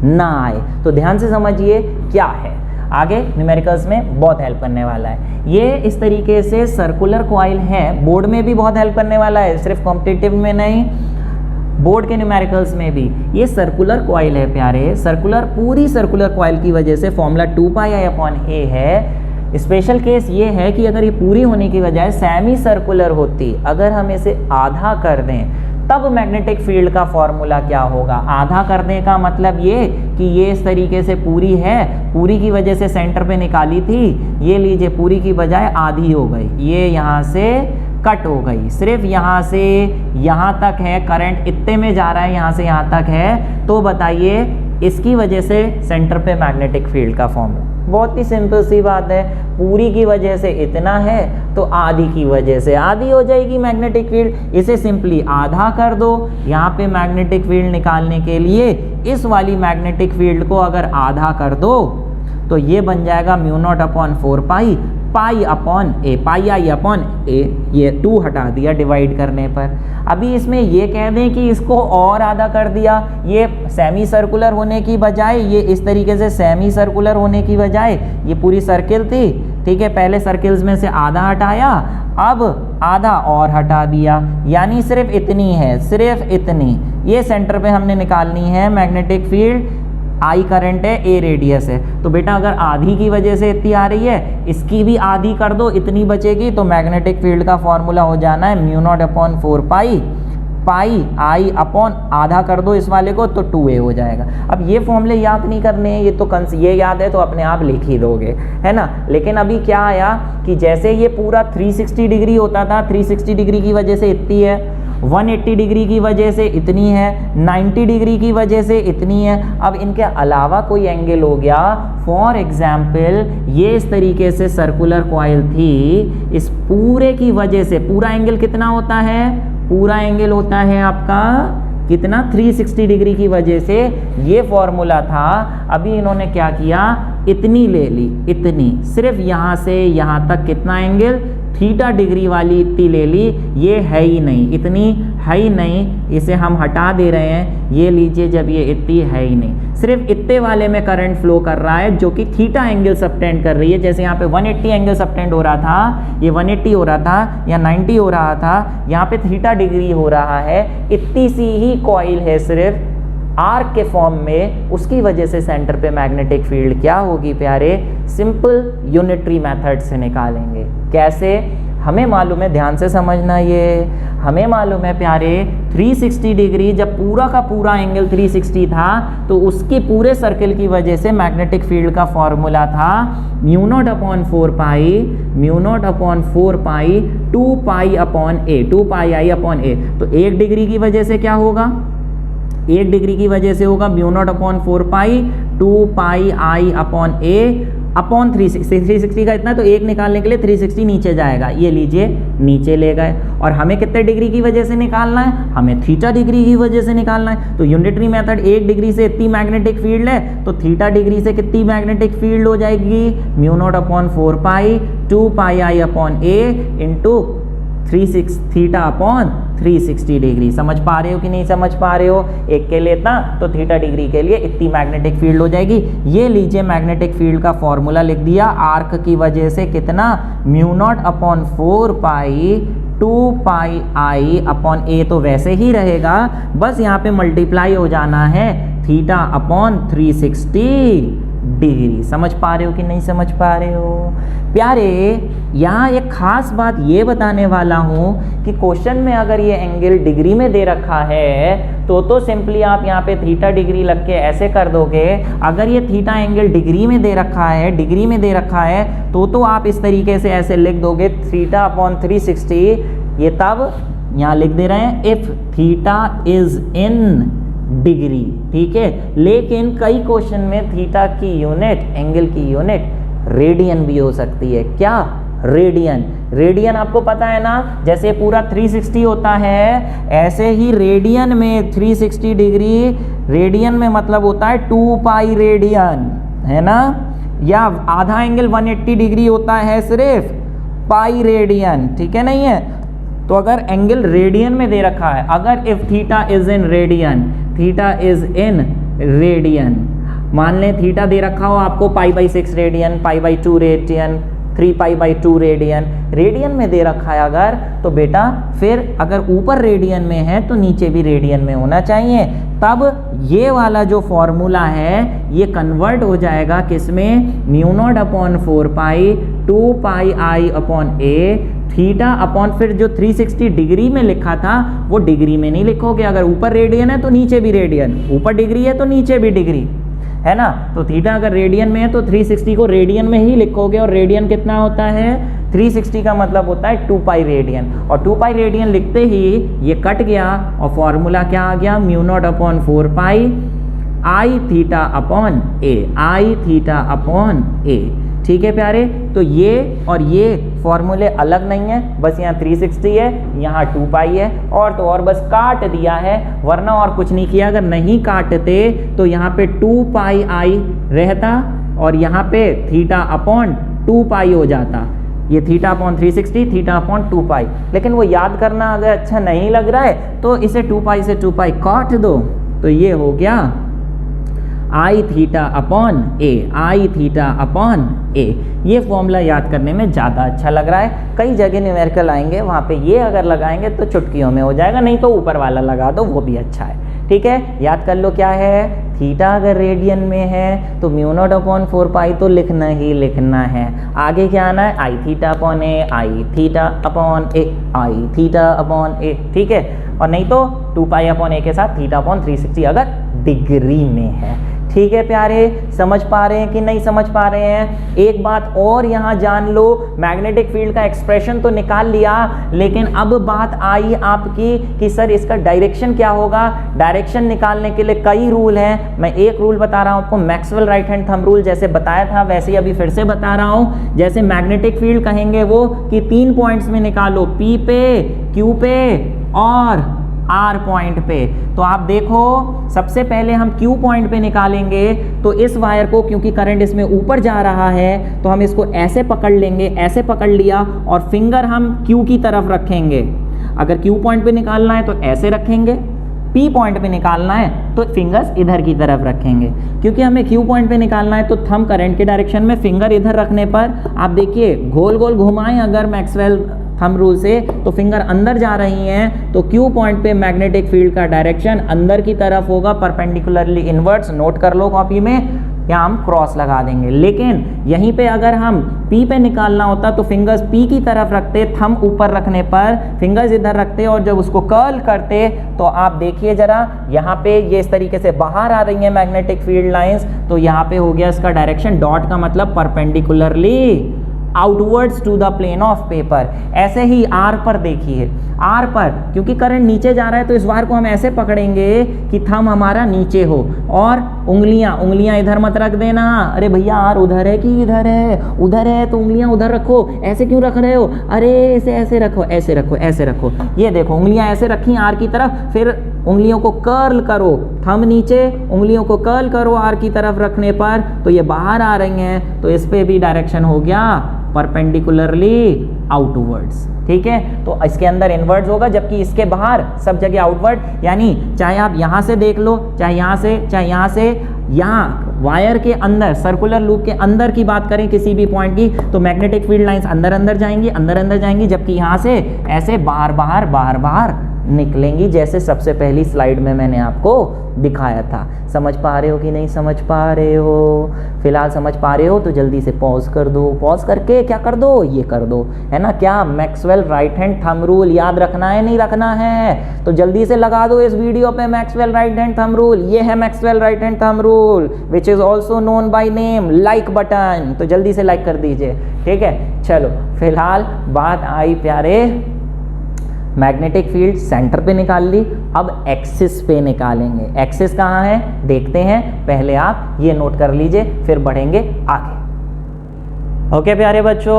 ना आए। तो ध्यान से समझिए क्या है, आगे न्यूमेरिकल्स में बहुत हेल्प करने वाला है। ये इस तरीके से सर्कुलर कॉइल है, बोर्ड में भी बहुत हेल्प करने वाला है, सिर्फ कॉम्पिटिटिव में नहीं, बोर्ड के न्यूमेरिकल्स में भी। ये सर्कुलर कॉइल है प्यारे, सर्कुलर, पूरी सर्कुलर कॉइल की वजह से फॉर्मूला 2 पाई आई अपॉन ए है। स्पेशल केस ये है कि अगर ये पूरी होने की बजाय सेमी सर्कुलर होती, अगर हम इसे आधा कर दें, तब मैग्नेटिक फील्ड का फॉर्मूला क्या होगा। आधा करने का मतलब ये कि ये इस तरीके से पूरी है, पूरी की वजह से सेंटर पे निकाली थी, ये लीजिए पूरी की बजाय आधी हो गई, ये यहाँ से कट हो गई, सिर्फ यहाँ से यहाँ तक है, करंट इतने में जा रहा है, यहाँ से यहाँ तक है। तो बताइए इसकी वजह से सेंटर पे मैग्नेटिक फील्ड का फॉर्मूला बहुत ही सिंपल सी बात है, पूरी की वजह से इतना है तो आधी की वजह से आधी हो जाएगी मैग्नेटिक फील्ड। इसे सिंपली आधा कर दो। यहाँ पे मैग्नेटिक फील्ड निकालने के लिए इस वाली मैग्नेटिक फील्ड को अगर आधा कर दो तो ये बन जाएगा म्यू नॉट अपॉन 4 पाई, पाई अपॉन ए, पाई आई अपॉन ए। ये 2 हटा दिया डिवाइड करने पर। अभी इसमें ये कह दें कि इसको और आधा कर दिया, ये सेमी सर्कुलर होने की बजाय, ये इस तरीके से सेमी सर्कुलर होने की बजाय ये पूरी सर्किल थी, ठीक है, पहले सर्किल्स में से आधा हटाया, अब आधा और हटा दिया, यानी सिर्फ इतनी है, सिर्फ इतनी। ये सेंटर पे हमने निकालनी है मैग्नेटिक फील्ड, आई करंट है, ए रेडियस है। तो बेटा अगर आधी की वजह से इतनी आ रही है, इसकी भी आधी कर दो, इतनी बचेगी, तो मैग्नेटिक फील्ड का फॉर्मूला हो जाना है mu not upon 4 pi, pi I upon आधा कर दो इस वाले को तो 2a हो जाएगा। अब ये फॉर्मूले याद नहीं करने हैं, ये तो ये याद है तो अपने आप लिख ही दोगे, है ना। लेकिन अभी क्या आया कि जैसे ये पूरा 360 डिग्री होता था, 360 डिग्री की वजह से इतनी है, 180 डिग्री की वजह से इतनी है, 90 डिग्री की वजह से इतनी है। अब इनके अलावा कोई एंगल हो गया, फॉर एग्जाम्पल ये इस तरीके से सर्कुलर कॉइल थी, इस पूरे की वजह से पूरा एंगल कितना होता है, पूरा एंगल होता है आपका कितना 360 डिग्री की वजह से ये फॉर्मूला था। अभी इन्होंने क्या किया, इतनी ले ली, इतनी, सिर्फ यहाँ से यहाँ तक कितना एंगल, थीटा डिग्री वाली इतनी ले ली, ये है ही नहीं, इतनी है ही नहीं, इसे हम हटा दे रहे हैं, ये लीजिए, जब ये इतनी है ही नहीं, सिर्फ इतने वाले में करंट फ्लो कर रहा है जो कि थीटा एंगल सबटेंड कर रही है। जैसे यहाँ पे 180 एंगल सबटेंड हो रहा था, ये 180 हो रहा था या 90 हो रहा था, यहाँ पे थीटा डिग्री हो रहा है, इतनी सी ही कॉइल है सिर्फ आर्क के फॉर्म में, उसकी वजह से सेंटर पे मैग्नेटिक फील्ड क्या होगी प्यारे, सिंपल यूनिटरी मेथड से निकालेंगे। कैसे, हमें मालूम है, ध्यान से समझना, ये हमें मालूम है प्यारे 360 डिग्री, जब पूरा का पूरा एंगल 360 था तो उसकी पूरे सर्कल की वजह से मैग्नेटिक फील्ड का फॉर्मूला था mu not upon 4 pi, mu not upon 4 pi 2 pi upon A, 2 pi I upon ए। तो 1 डिग्री की वजह से क्या होगा, 1 डिग्री की वजह से होगा mu naught upon 4 pi 2 pi आई अपॉन ए अपॉन 360 का इतना, तो 1 निकालने के लिए 360 नीचे जाएगा, ये लीजिए नीचे ले गए। और हमें कितने डिग्री की वजह से निकालना है, हमें थीटा डिग्री की वजह से निकालना है। तो यूनिटरी मेथड 1 डिग्री से इतनी मैग्नेटिक फील्ड है, तो थीटा डिग्री से कितनी मैग्नेटिक फील्ड हो जाएगी, mu naught upon 4 pi 2 pi आई अपॉन ए इंटू 36 थीटा अपॉन 360 डिग्री। समझ पा रहे हो कि नहीं समझ पा रहे हो, एक के लिए इतना, तो थीटा डिग्री के लिए इतनी मैग्नेटिक फील्ड हो जाएगी। ये लीजिए मैग्नेटिक फील्ड का फॉर्मूला लिख दिया, आर्क की वजह से कितना, mu naught upon 4 pi 2 pi आई अपॉन ए, तो वैसे ही रहेगा, बस यहाँ पे मल्टीप्लाई हो जाना है थीटा अपॉन 360 डिग्री। समझ पा रहे हो कि नहीं समझ पा रहे हो प्यारे। यहाँ एक खास बात ये बताने वाला हूँ कि क्वेश्चन में अगर ये एंगल डिग्री में दे रखा है तो सिंपली आप यहाँ पे थीटा डिग्री लग के ऐसे कर दोगे। अगर ये थीटा एंगल डिग्री में दे रखा है, डिग्री में दे रखा है, तो आप इस तरीके से ऐसे लिख दोगे थीटा अपॉन 360। ये तब यहाँ लिख दे रहे हैं if theta is in degree, ठीक है। लेकिन कई क्वेश्चन में थीटा की यूनिट, एंगल की यूनिट रेडियन भी हो सकती है। क्या, रेडियन। रेडियन आपको पता है ना, जैसे पूरा 360 होता है, ऐसे ही रेडियन में 360 डिग्री, रेडियन में मतलब होता है 2 पाई रेडियन, है ना। या आधा एंगल 180 डिग्री होता है सिर्फ पाई रेडियन, ठीक है, नहीं है। तो अगर एंगल रेडियन में दे रखा है, अगर if theta is in radian, theta is in radian, मान लें थीटा दे रखा हो आपको π/6 रेडियन, π/2 रेडियन, 3 π/2 रेडियन, रेडियन में दे रखा है अगर, तो बेटा फिर अगर ऊपर रेडियन में है तो नीचे भी रेडियन में होना चाहिए। तब ये वाला जो फॉर्मूला है ये कन्वर्ट हो जाएगा किसमें, mu naught upon 4 pi 2 pi आई अपॉन ए थीटा अपॉन, फिर जो 360 डिग्री में लिखा था वो डिग्री में नहीं लिखोगे। अगर ऊपर रेडियन है तो नीचे भी रेडियन, ऊपर डिग्री है तो नीचे भी डिग्री, है ना। तो थीटा अगर रेडियन में है तो 360 को रेडियन में ही लिखोगे। और रेडियन कितना होता है, 360 का मतलब होता है 2 पाई रेडियन। और 2 पाई रेडियन लिखते ही ये कट गया और फॉर्मूला क्या आ गया, mu naught upon 4 pi I theta upon A, I theta upon A, ठीक है प्यारे। तो ये और ये फॉर्मूले अलग नहीं है, बस यहाँ 360 है, यहाँ 2 पाई है, और तो और बस काट दिया है, वरना और कुछ नहीं किया। अगर नहीं काटते तो यहाँ पे 2 पाई आई रहता और यहाँ पे थीटा अपॉन 2 पाई हो जाता। ये थीटा अपॉन 360, थीटा अपॉन 2 पाई। लेकिन वो याद करना अगर अच्छा नहीं लग रहा है तो इसे 2 पाई से 2 पाई काट दो, तो ये हो गया आई थीटा अपॉन ए, आई थीटा अपॉन ए। ये फॉर्मूला याद करने में ज़्यादा अच्छा लग रहा है। कई जगह न्यूमेरिकल आएंगे, वहाँ पे ये अगर लगाएंगे तो चुटकियों में हो जाएगा, नहीं तो ऊपर वाला लगा दो, वो भी अच्छा है, ठीक है। याद कर लो क्या है, थीटा अगर रेडियन में है तो म्यू नॉट अपॉन 4 पाई तो लिखना ही लिखना है। आगे क्या आना है, आई theta upon A, I theta upon A, I theta upon A, ठीक है। और नहीं तो 2 पाई अपॉन ए के साथ थीटा अपॉन 360 अगर डिग्री में है, ठीक है प्यारे। समझ पा रहे हैं कि नहीं समझ पा रहे हैं। एक बात और यहाँ जान लो, मैग्नेटिक फील्ड का एक्सप्रेशन तो निकाल लिया, लेकिन अब बात आई आपकी कि सर इसका डायरेक्शन क्या होगा। डायरेक्शन निकालने के लिए कई रूल हैं, मैं एक रूल बता रहा हूँ आपको, Maxwell right hand thumb rule, जैसे बताया था वैसे ही अभी फिर से बता रहा हूँ। जैसे मैग्नेटिक फील्ड कहेंगे वो कि 3 पॉइंट्स में निकालो, P पे, Q पे और R पॉइंट पे। तो आप देखो सबसे पहले हम Q पॉइंट पे निकालेंगे, तो इस वायर को क्योंकि करंट इसमें ऊपर जा रहा है तो हम इसको ऐसे पकड़ लेंगे, ऐसे पकड़ लिया और फिंगर हम Q की तरफ रखेंगे। अगर Q पॉइंट पे निकालना है तो ऐसे रखेंगे, P पॉइंट पे निकालना है तो फिंगर्स इधर की तरफ रखेंगे। क्योंकि हमें Q पॉइंट पे निकालना है तो थंब करंट के डायरेक्शन में, फिंगर इधर रखने पर आप देखिए गोल गोल घुमाएं अगर मैक्सवेल थंब रूल से तो फिंगर अंदर जा रही हैं, तो Q पॉइंट पे मैग्नेटिक फील्ड का डायरेक्शन अंदर की तरफ होगा, परपेंडिकुलरली इनवर्ट्स। नोट कर लो कॉपी में, यहाँ हम क्रॉस लगा देंगे। लेकिन यहीं पे अगर हम P पे निकालना होता तो फिंगर्स P की तरफ रखते, थंब ऊपर रखने पर फिंगर्स इधर रखते और जब उसको कर्ल करते तो आप देखिए जरा यहाँ पे ये इस तरीके से बाहर आ रही है मैग्नेटिक फील्ड लाइंस। तो यहाँ पे हो गया इसका डायरेक्शन, डॉट का मतलब perpendicularly outwards to the plane of paper. ऐसे ही R पर देखिए, R पर क्योंकि करंट नीचे जा रहा है तो इस वायर को हम ऐसे पकड़ेंगे कि थंब हमारा नीचे हो और उंगलियां इधर मत रख देना। अरे भैया R उधर है कि इधर है? उधर है तो उंगलियां उधर रखो। ऐसे क्यों रख रहे हो? अरे इसे ऐसे रखो, ऐसे रखो, ऐसे रखो। ये देखो उंगलियां ऐसे रखी R की तरफ, फिर उंगलियों को कर्ल करो, थंब नीचे, उंगलियों को कर्ल करो R की तरफ रखने पर, तो ये बाहर आ रही हैं, तो इस पे भी डायरेक्शन हो गया परपेंडिकुलरली आउटवर्ड्स। ठीक है, तो इसके अंदर इनवर्ड्स होगा जबकि इसके बाहर सब जगह आउटवर्ड। यानी चाहे आप यहाँ से देख लो, चाहे यहाँ से, चाहे यहाँ से, यहाँ वायर के अंदर सर्कुलर लूप के अंदर की बात करें किसी भी पॉइंट की तो मैग्नेटिक फील्ड लाइंस अंदर अंदर जाएंगी, अंदर अंदर जाएंगी, जबकि यहाँ से ऐसे बाहर बाहर बाहर बाहर निकलेंगी, जैसे सबसे पहली स्लाइड में मैंने आपको दिखाया था। समझ पा रहे हो कि नहीं समझ पा रहे हो? फिलहाल समझ पा रहे हो तो जल्दी से पॉज कर दो, पॉज करके क्या कर दो, ये कर दो, है ना। क्या Maxwell right hand thumb rule याद रखना है, नहीं रखना है? तो जल्दी से लगा दो इस वीडियो पे Maxwell right hand thumb rule. ये है Maxwell right hand thumb rule which is also known by name like button. तो जल्दी से लाइक कर दीजिए, ठीक है। चलो फिलहाल बात आई प्यारे, मैग्नेटिक फील्ड सेंटर पे निकाल ली, अब एक्सिस पे निकालेंगे। एक्सिस कहाँ है देखते हैं, पहले आप ये नोट कर लीजिए फिर बढ़ेंगे आगे। ओके प्यारे बच्चों,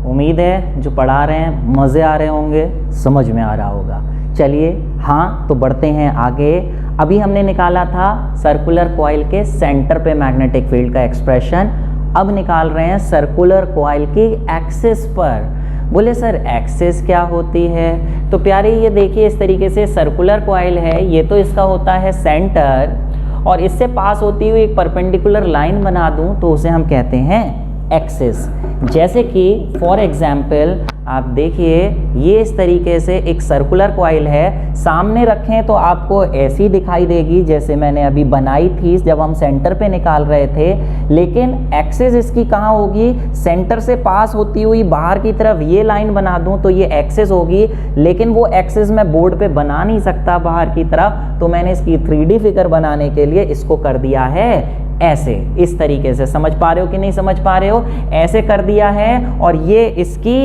उम्मीद है जो पढ़ा रहे हैं मज़े आ रहे होंगे, समझ में आ रहा होगा। चलिए हाँ तो बढ़ते हैं आगे। अभी हमने निकाला था सर्कुलर कॉइल के सेंटर पे मैग्नेटिक फील्ड का एक्सप्रेशन, अब निकाल रहे हैं सर्कुलर कॉइल की एक्सिस पर। बोले सर एक्सिस क्या होती है? तो प्यारे ये देखिए इस तरीके से सर्कुलर कॉइल है, ये तो इसका होता है सेंटर और इससे पास होती हुई एक परपेंडिकुलर लाइन बना दूं तो उसे हम कहते हैं एक्सिस। जैसे कि फॉर एग्जाम्पल आप देखिए ये इस तरीके से एक सर्कुलर कॉइल है, सामने रखें तो आपको ऐसी दिखाई देगी जैसे मैंने अभी बनाई थी जब हम सेंटर पे निकाल रहे थे। लेकिन एक्सिस इसकी कहाँ होगी, सेंटर से पास होती हुई बाहर की तरफ ये लाइन बना दूं तो ये एक्सिस होगी। लेकिन वो एक्सिस मैं बोर्ड पे बना नहीं सकता बाहर की तरफ, तो मैंने इसकी 3D फिगर बनाने के लिए इसको कर दिया है ऐसे, इस तरीके से। समझ पा रहे हो कि नहीं समझ पा रहे हो? ऐसे कर दिया है और ये इसकी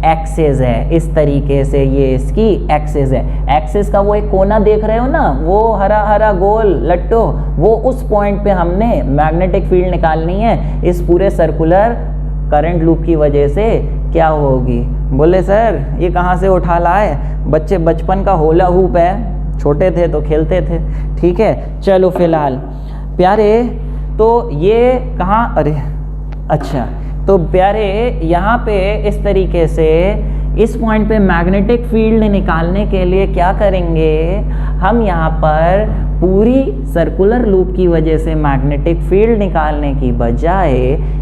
एक्सिस है, इस तरीके से ये इसकी एक्सिस है। एक्सिस का वो एक कोना देख रहे हो ना, वो हरा हरा गोल लट्टू, वो उस पॉइंट पे हमने मैग्नेटिक फील्ड निकालनी है। इस पूरे सर्कुलर करंट लूप की वजह से क्या होगी? बोले सर ये कहाँ से उठा लाए? बच्चे बचपन का होला हूप है, छोटे थे तो खेलते थे। ठीक है चलो फिलहाल प्यारे, तो ये कहाँ, अरे अच्छा, तो प्यारे यहाँ पे इस तरीके से इस पॉइंट पे मैग्नेटिक फील्ड निकालने के लिए क्या करेंगे हम, यहाँ पर पूरी सर्कुलर लूप की वजह से मैग्नेटिक फील्ड निकालने की बजाय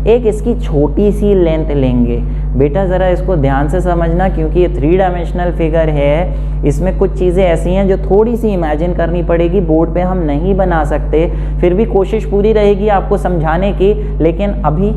एक इसकी छोटी सी लेंथ लेंगे। बेटा ज़रा इसको ध्यान से समझना क्योंकि ये 3 डायमेंशनल फिगर है, इसमें कुछ चीज़ें ऐसी हैं जो थोड़ी सी इमेजिन करनी पड़ेगी, बोर्ड पे हम नहीं बना सकते। फिर भी कोशिश पूरी रहेगी आपको समझाने की, लेकिन अभी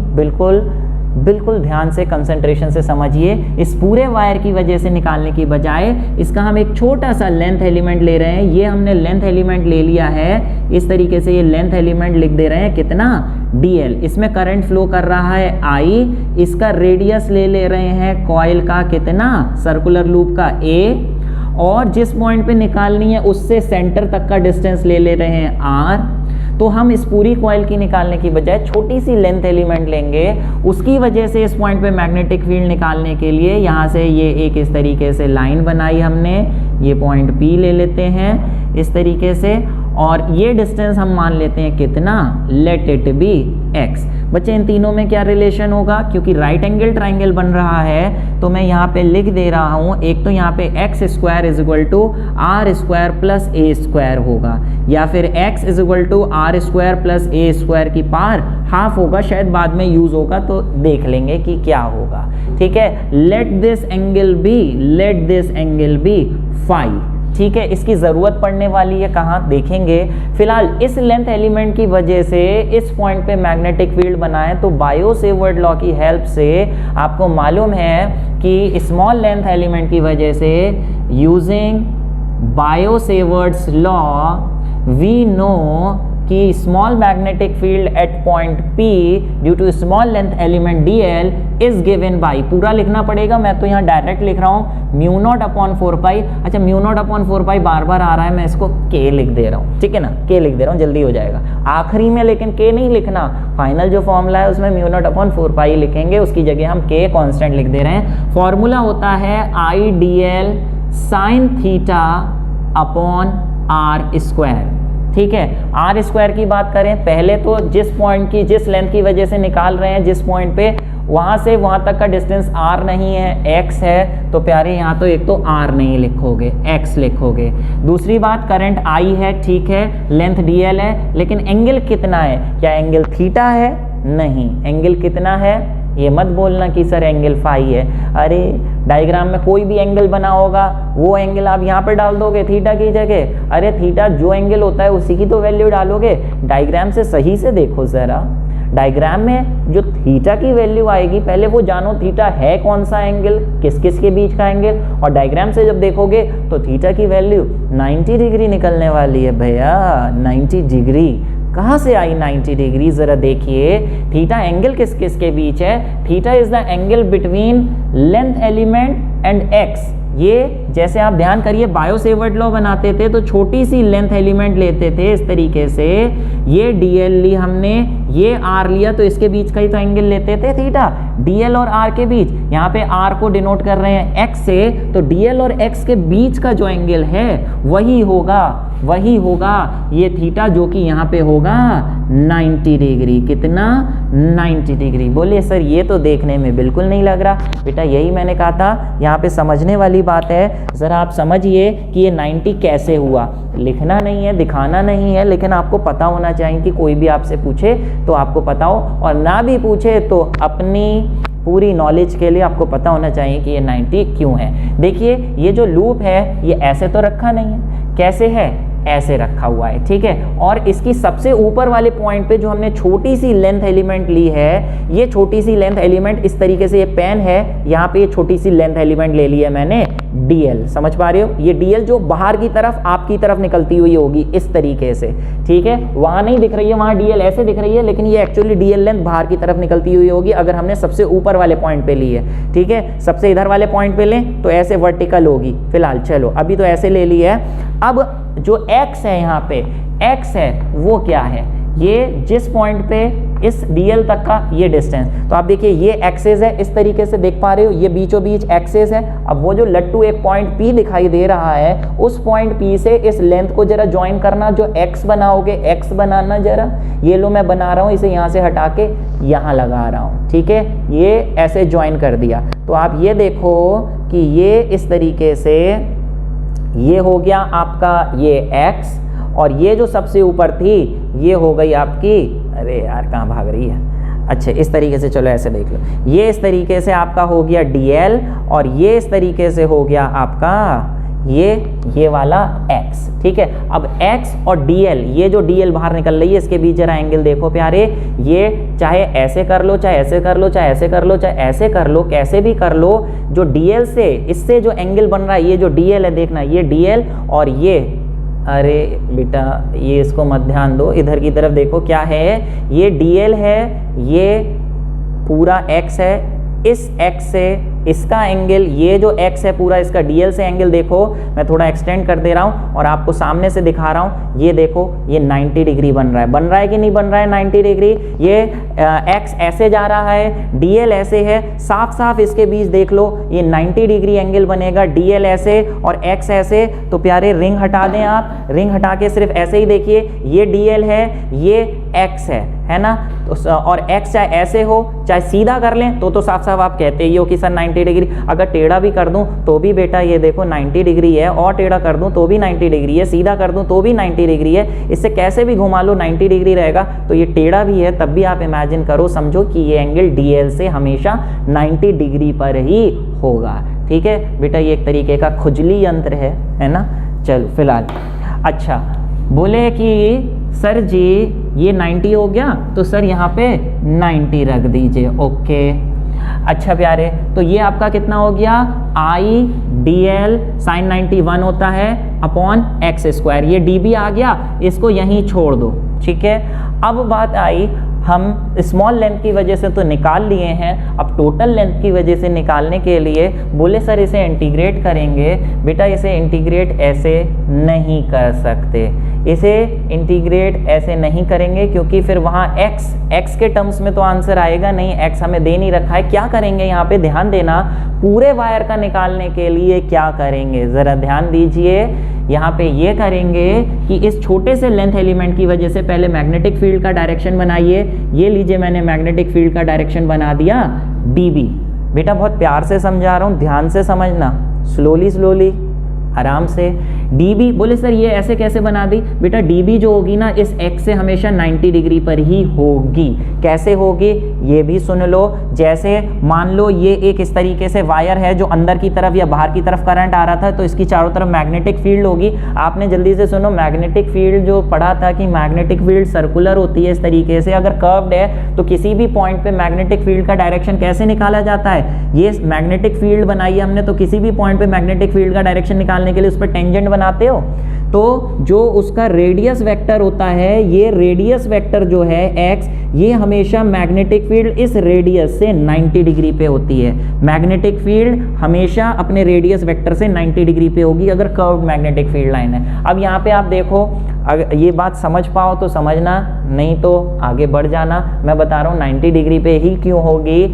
बिल्कुल ध्यान से कंसंट्रेशन से समझिए। इस पूरे वायर की वजह से निकालने की बजाय इसका हम एक छोटा सा लेंथ एलिमेंट ले रहे हैं। ये हमने लेंथ एलिमेंट ले लिया है, इस तरीके से ये लेंथ एलिमेंट लिख दे रहे हैं कितना, dl। इसमें करंट फ्लो कर रहा है I, इसका रेडियस ले रहे हैं कॉइल का कितना, सर्कुलर लूप का a, और जिस पॉइंट पे निकालनी है उससे सेंटर तक का डिस्टेंस ले रहे हैं r। तो हम इस पूरी कॉइल की निकालने की बजाय छोटी सी लेंथ एलिमेंट लेंगे। उसकी वजह से इस पॉइंट पे मैग्नेटिक फील्ड निकालने के लिए यहाँ से ये एक इस तरीके से लाइन बनाई हमने, ये पॉइंट P ले लेते हैं इस तरीके से, और ये डिस्टेंस हम मान लेते हैं कितना, लेट इट बी x। बच्चे इन तीनों में क्या रिलेशन होगा, क्योंकि राइट एंगल ट्राइंगल बन रहा है तो मैं यहाँ पे लिख दे रहा हूँ, एक तो यहाँ पे x square is equal to R square plus A square होगा, या फिर x is equal to R square plus A square की पावर हाफ होगा, शायद बाद में यूज होगा तो देख लेंगे कि क्या होगा। ठीक है, let this angle be phi. ठीक है, इसकी ज़रूरत पड़ने वाली है कहाँ देखेंगे। फिलहाल इस लेंथ एलिमेंट की वजह से इस पॉइंट पे मैग्नेटिक फील्ड बना है, तो बायो सेवर्ट लॉ की हेल्प से आपको मालूम है कि स्मॉल लेंथ एलिमेंट की वजह से using Biot Savart's law we know कि small magnetic field at point P due to small length element dl is given by, पूरा लिखना पड़ेगा, मैं तो यहाँ डायरेक्ट लिख रहा हूँ म्यू नॉट अपॉन 4 अच्छा म्यू नॉट अपॉन 4 बार बार आ रहा है, मैं इसको k लिख दे रहा हूँ, ठीक है ना, k लिख दे रहा हूँ, जल्दी हो जाएगा। आखिरी में लेकिन k नहीं लिखना, फाइनल जो फॉर्मूला है उसमें म्यू नॉट अपॉन 4 लिखेंगे, उसकी जगह हम k कॉन्स्टेंट लिख दे रहे हैं। फॉर्मूला होता है I dl sine theta upon R square. ठीक है, आर स्क्वायर की बात करें, पहले तो जिस पॉइंट की जिस लेंथ की वजह से निकाल रहे हैं, जिस पॉइंट पे वहां से वहां तक का डिस्टेंस r नहीं है, x है, तो प्यारे यहाँ तो एक तो r नहीं लिखोगे, x लिखोगे। दूसरी बात करंट I है, ठीक है, लेंथ dl है, लेकिन एंगल कितना है, क्या एंगल थीटा है, नहीं, एंगल कितना है, ये मत बोलना कि सर एंगल फाई है, अरे डायग्राम में कोई भी एंगल बना होगा वो एंगल आप यहाँ पर डाल दोगे थीटा की जगह, अरे थीटा जो एंगल होता है उसी की तो वैल्यू डालोगे। डायग्राम से सही से देखो जरा, डायग्राम में जो थीटा की वैल्यू आएगी पहले वो जानो थीटा है कौन सा एंगल, किस किस के बीच का एंगल, और डायग्राम से जब देखोगे तो थीटा की वैल्यू 90 डिग्री निकलने वाली है भैया, 90 डिग्री। कहाँ से आई 90 डिग्री, जरा देखिए, थीटा एंगल किस किस के बीच है, theta is the angle between length element and x. ये जैसे आप ध्यान करिए बायो सेवर्ट लॉ बनाते थे तो छोटी सी लेंथ एलिमेंट लेते थे इस तरीके से, ये dl ली हमने, ये r लिया, तो इसके बीच का ही तो एंगल लेते थे थीटा, dl और r के बीच, यहाँ पे r को डिनोट कर रहे हैं x से, तो dl और x के बीच का जो एंगल है वही होगा ये थीटा, जो कि यहाँ पे होगा 90 डिग्री। कितना, 90 डिग्री। बोलिए सर ये तो देखने में बिल्कुल नहीं लग रहा, बेटा यही मैंने कहा था, यहाँ पे समझने वाली बात है, ज़रा आप समझिए कि ये 90 कैसे हुआ। लिखना नहीं है, दिखाना नहीं है, लेकिन आपको पता होना चाहिए कि कोई भी आपसे पूछे तो आपको पता हो, और ना भी पूछे तो अपनी पूरी नॉलेज के लिए आपको पता होना चाहिए कि ये 90 क्यों है। देखिए ये जो लूप है ये ऐसे तो रखा नहीं है, कैसे है, ऐसे रखा हुआ है, ठीक है, और इसकी सबसे ऊपर वाले पॉइंट पे जो हमने छोटी सी लेंथ एलिमेंट ली है, ये छोटी सी लेंथ एलिमेंट इस तरीके से, ये पेन है, यहाँ पे ये छोटी सी लेंथ एलिमेंट ले ली है मैंने dl, समझ पा रहे हो, ये dl जो बाहर की तरफ आपकी तरफ निकलती हुई होगी इस तरीके से, ठीक है, वहां नहीं दिख रही है, वहां dl ऐसे दिख रही है, लेकिन ये एक्चुअली dl लेंथ बाहर की तरफ निकलती हुई होगी अगर हमने सबसे ऊपर वाले पॉइंट पे ली है, ठीक है, सबसे इधर वाले पॉइंट पे लें तो ऐसे वर्टिकल होगी। फिलहाल चलो अभी तो ऐसे ले ली है, अब जो x है यहाँ पे x है वो क्या है, ये जिस पॉइंट पे इस dl तक का ये डिस्टेंस, तो आप देखिए ये एक्सेस है, इस तरीके से देख पा रहे हो, ये बीचों बीच एक्सेस है। अब वो जो लट्टू एक पॉइंट P दिखाई दे रहा है, उस पॉइंट P से इस लेंथ को जरा ज्वाइन करना, जो x बनाओगे x बनाना, जरा ये लो मैं बना रहा हूँ, इसे यहाँ से हटा के यहाँ लगा रहा हूँ, ठीक है, ये ऐसे ज्वाइन कर दिया, तो आप ये देखो कि ये इस तरीके से ये हो गया आपका ये x, और ये जो सबसे ऊपर थी ये हो गई आपकी, अरे यार कहाँ भाग रही है, अच्छा इस तरीके से, चलो ऐसे देख लो, ये इस तरीके से आपका हो गया dl, और ये इस तरीके से हो गया आपका ये वाला x, ठीक है। अब x और dl, ये जो dl बाहर निकल रही है इसके बीच जरा एंगल देखो प्यारे, ये चाहे ऐसे कर लो, चाहे ऐसे कर लो, चाहे ऐसे कर लो, चाहे ऐसे कर लो, कैसे भी कर लो, जो dl से इससे जो एंगल बन रहा है, ये जो dl है देखना, ये dl और ये, अरे बेटा ये इसको मत ध्यान दो, इधर की तरफ देखो क्या है, ये dl है, ये पूरा x है, इस x से इसका एंगल, ये जो x है पूरा, इसका DL से एंगल देखो, मैं थोड़ा एक्सटेंड कर दे रहा हूँ और आपको सामने से दिखा रहा हूँ, ये देखो ये 90 डिग्री बन रहा है कि नहीं बन रहा है 90 डिग्री। ये x ऐसे जा रहा है, DL ऐसे है, साफ साफ इसके बीच देख लो, ये 90 डिग्री एंगल बनेगा, DL ऐसे और x ऐसे। तो प्यारे रिंग हटा दें आप, रिंग हटा के सिर्फ ऐसे ही देखिए, ये DL है, ये x है ना। तो और x चाहे ऐसे हो चाहे सीधा कर लें तो साफ साफ आप कहते ही हो कि सर 90 डिग्री। अगर टेढ़ा भी कर दूं तो भी बेटा ये देखो 90 डिग्री है, और टेढ़ा कर दूं तो भी 90 डिग्री है, सीधा कर दूं तो भी 90 डिग्री है, इससे कैसे भी घुमा लो 90 डिग्री रहेगा। तो ये टेढ़ा भी है तब भी आप इमेजिन करो, समझो कि ये एंगल DL से हमेशा 90 डिग्री पर ही होगा। ठीक है बेटा, ये एक तरीके का खुजली यंत्र है ना। चलो फिलहाल, अच्छा बोले कि सर जी ये 90 हो गया, तो सर यहाँ पे 90 रख दीजिए। ओके, अच्छा प्यारे, तो ये आपका कितना हो गया, IDL sin 90 1 होता है अपॉन x²। ये dB आ गया, इसको यहीं छोड़ दो। ठीक है, अब बात आई, हम स्मॉल लेंथ की वजह से तो निकाल लिए हैं, अब टोटल लेंथ की वजह से निकालने के लिए बोले सर इसे इंटीग्रेट करेंगे। बेटा इसे इंटीग्रेट ऐसे नहीं कर सकते, इसे इंटीग्रेट ऐसे नहीं करेंगे क्योंकि फिर वहाँ x के टर्म्स में तो आंसर आएगा नहीं, x हमें दे नहीं रखा है। क्या करेंगे यहाँ पे, ध्यान देना, पूरे वायर का निकालने के लिए क्या करेंगे, ज़रा ध्यान दीजिए। यहाँ पे ये करेंगे कि इस छोटे से लेंथ एलिमेंट की वजह से पहले मैग्नेटिक फील्ड का डायरेक्शन बनाइए। ये लीजिए, मैंने मैग्नेटिक फील्ड का डायरेक्शन बना दिया dB। बेटा बहुत प्यार से समझा रहा हूँ, ध्यान से समझना, स्लोली आराम से। dB, बोले सर ये ऐसे कैसे बना दी, बेटा dB जो होगी ना इस x से हमेशा 90 डिग्री पर ही होगी। कैसे होगी ये भी सुन लो, जैसे मान लो ये एक इस तरीके से वायर है जो अंदर की तरफ या बाहर की तरफ करंट आ रहा था, तो इसकी चारों तरफ मैग्नेटिक फील्ड होगी। आपने जल्दी से सुनो, मैग्नेटिक फील्ड जो पढ़ा था कि मैग्नेटिक फील्ड सर्कुलर होती है इस तरीके से, अगर कर्व्ड है तो किसी भी पॉइंट पे मैग्नेटिक फील्ड का डायरेक्शन कैसे निकाला जाता है, ये मैग्नेटिक फील्ड बनाई है हमने, तो किसी भी पॉइंट पे मैग्नेटिक फील्ड का डायरेक्शन निकालने के लिए उस पर टेंजेंट बनाते हो, तो जो उसका रेडियस वेक्टर होता है, ये रेडियस वेक्टर जो है x, ये हमेशा मैग्नेटिक फील्ड इस रेडियस से 90 डिग्री पे होती है। मैग्नेटिक फील्ड हमेशा अपने रेडियस वेक्टर से 90 डिग्री पे होगी अगर कर्व्ड मैग्नेटिक फील्ड लाइन है। अब यहाँ पे आप देखो, अगर ये बात समझ पाओ तो समझना, नहीं तो आगे बढ़ जाना। मैं बता रहा हूँ 90 डिग्री पे ही क्यों होगी,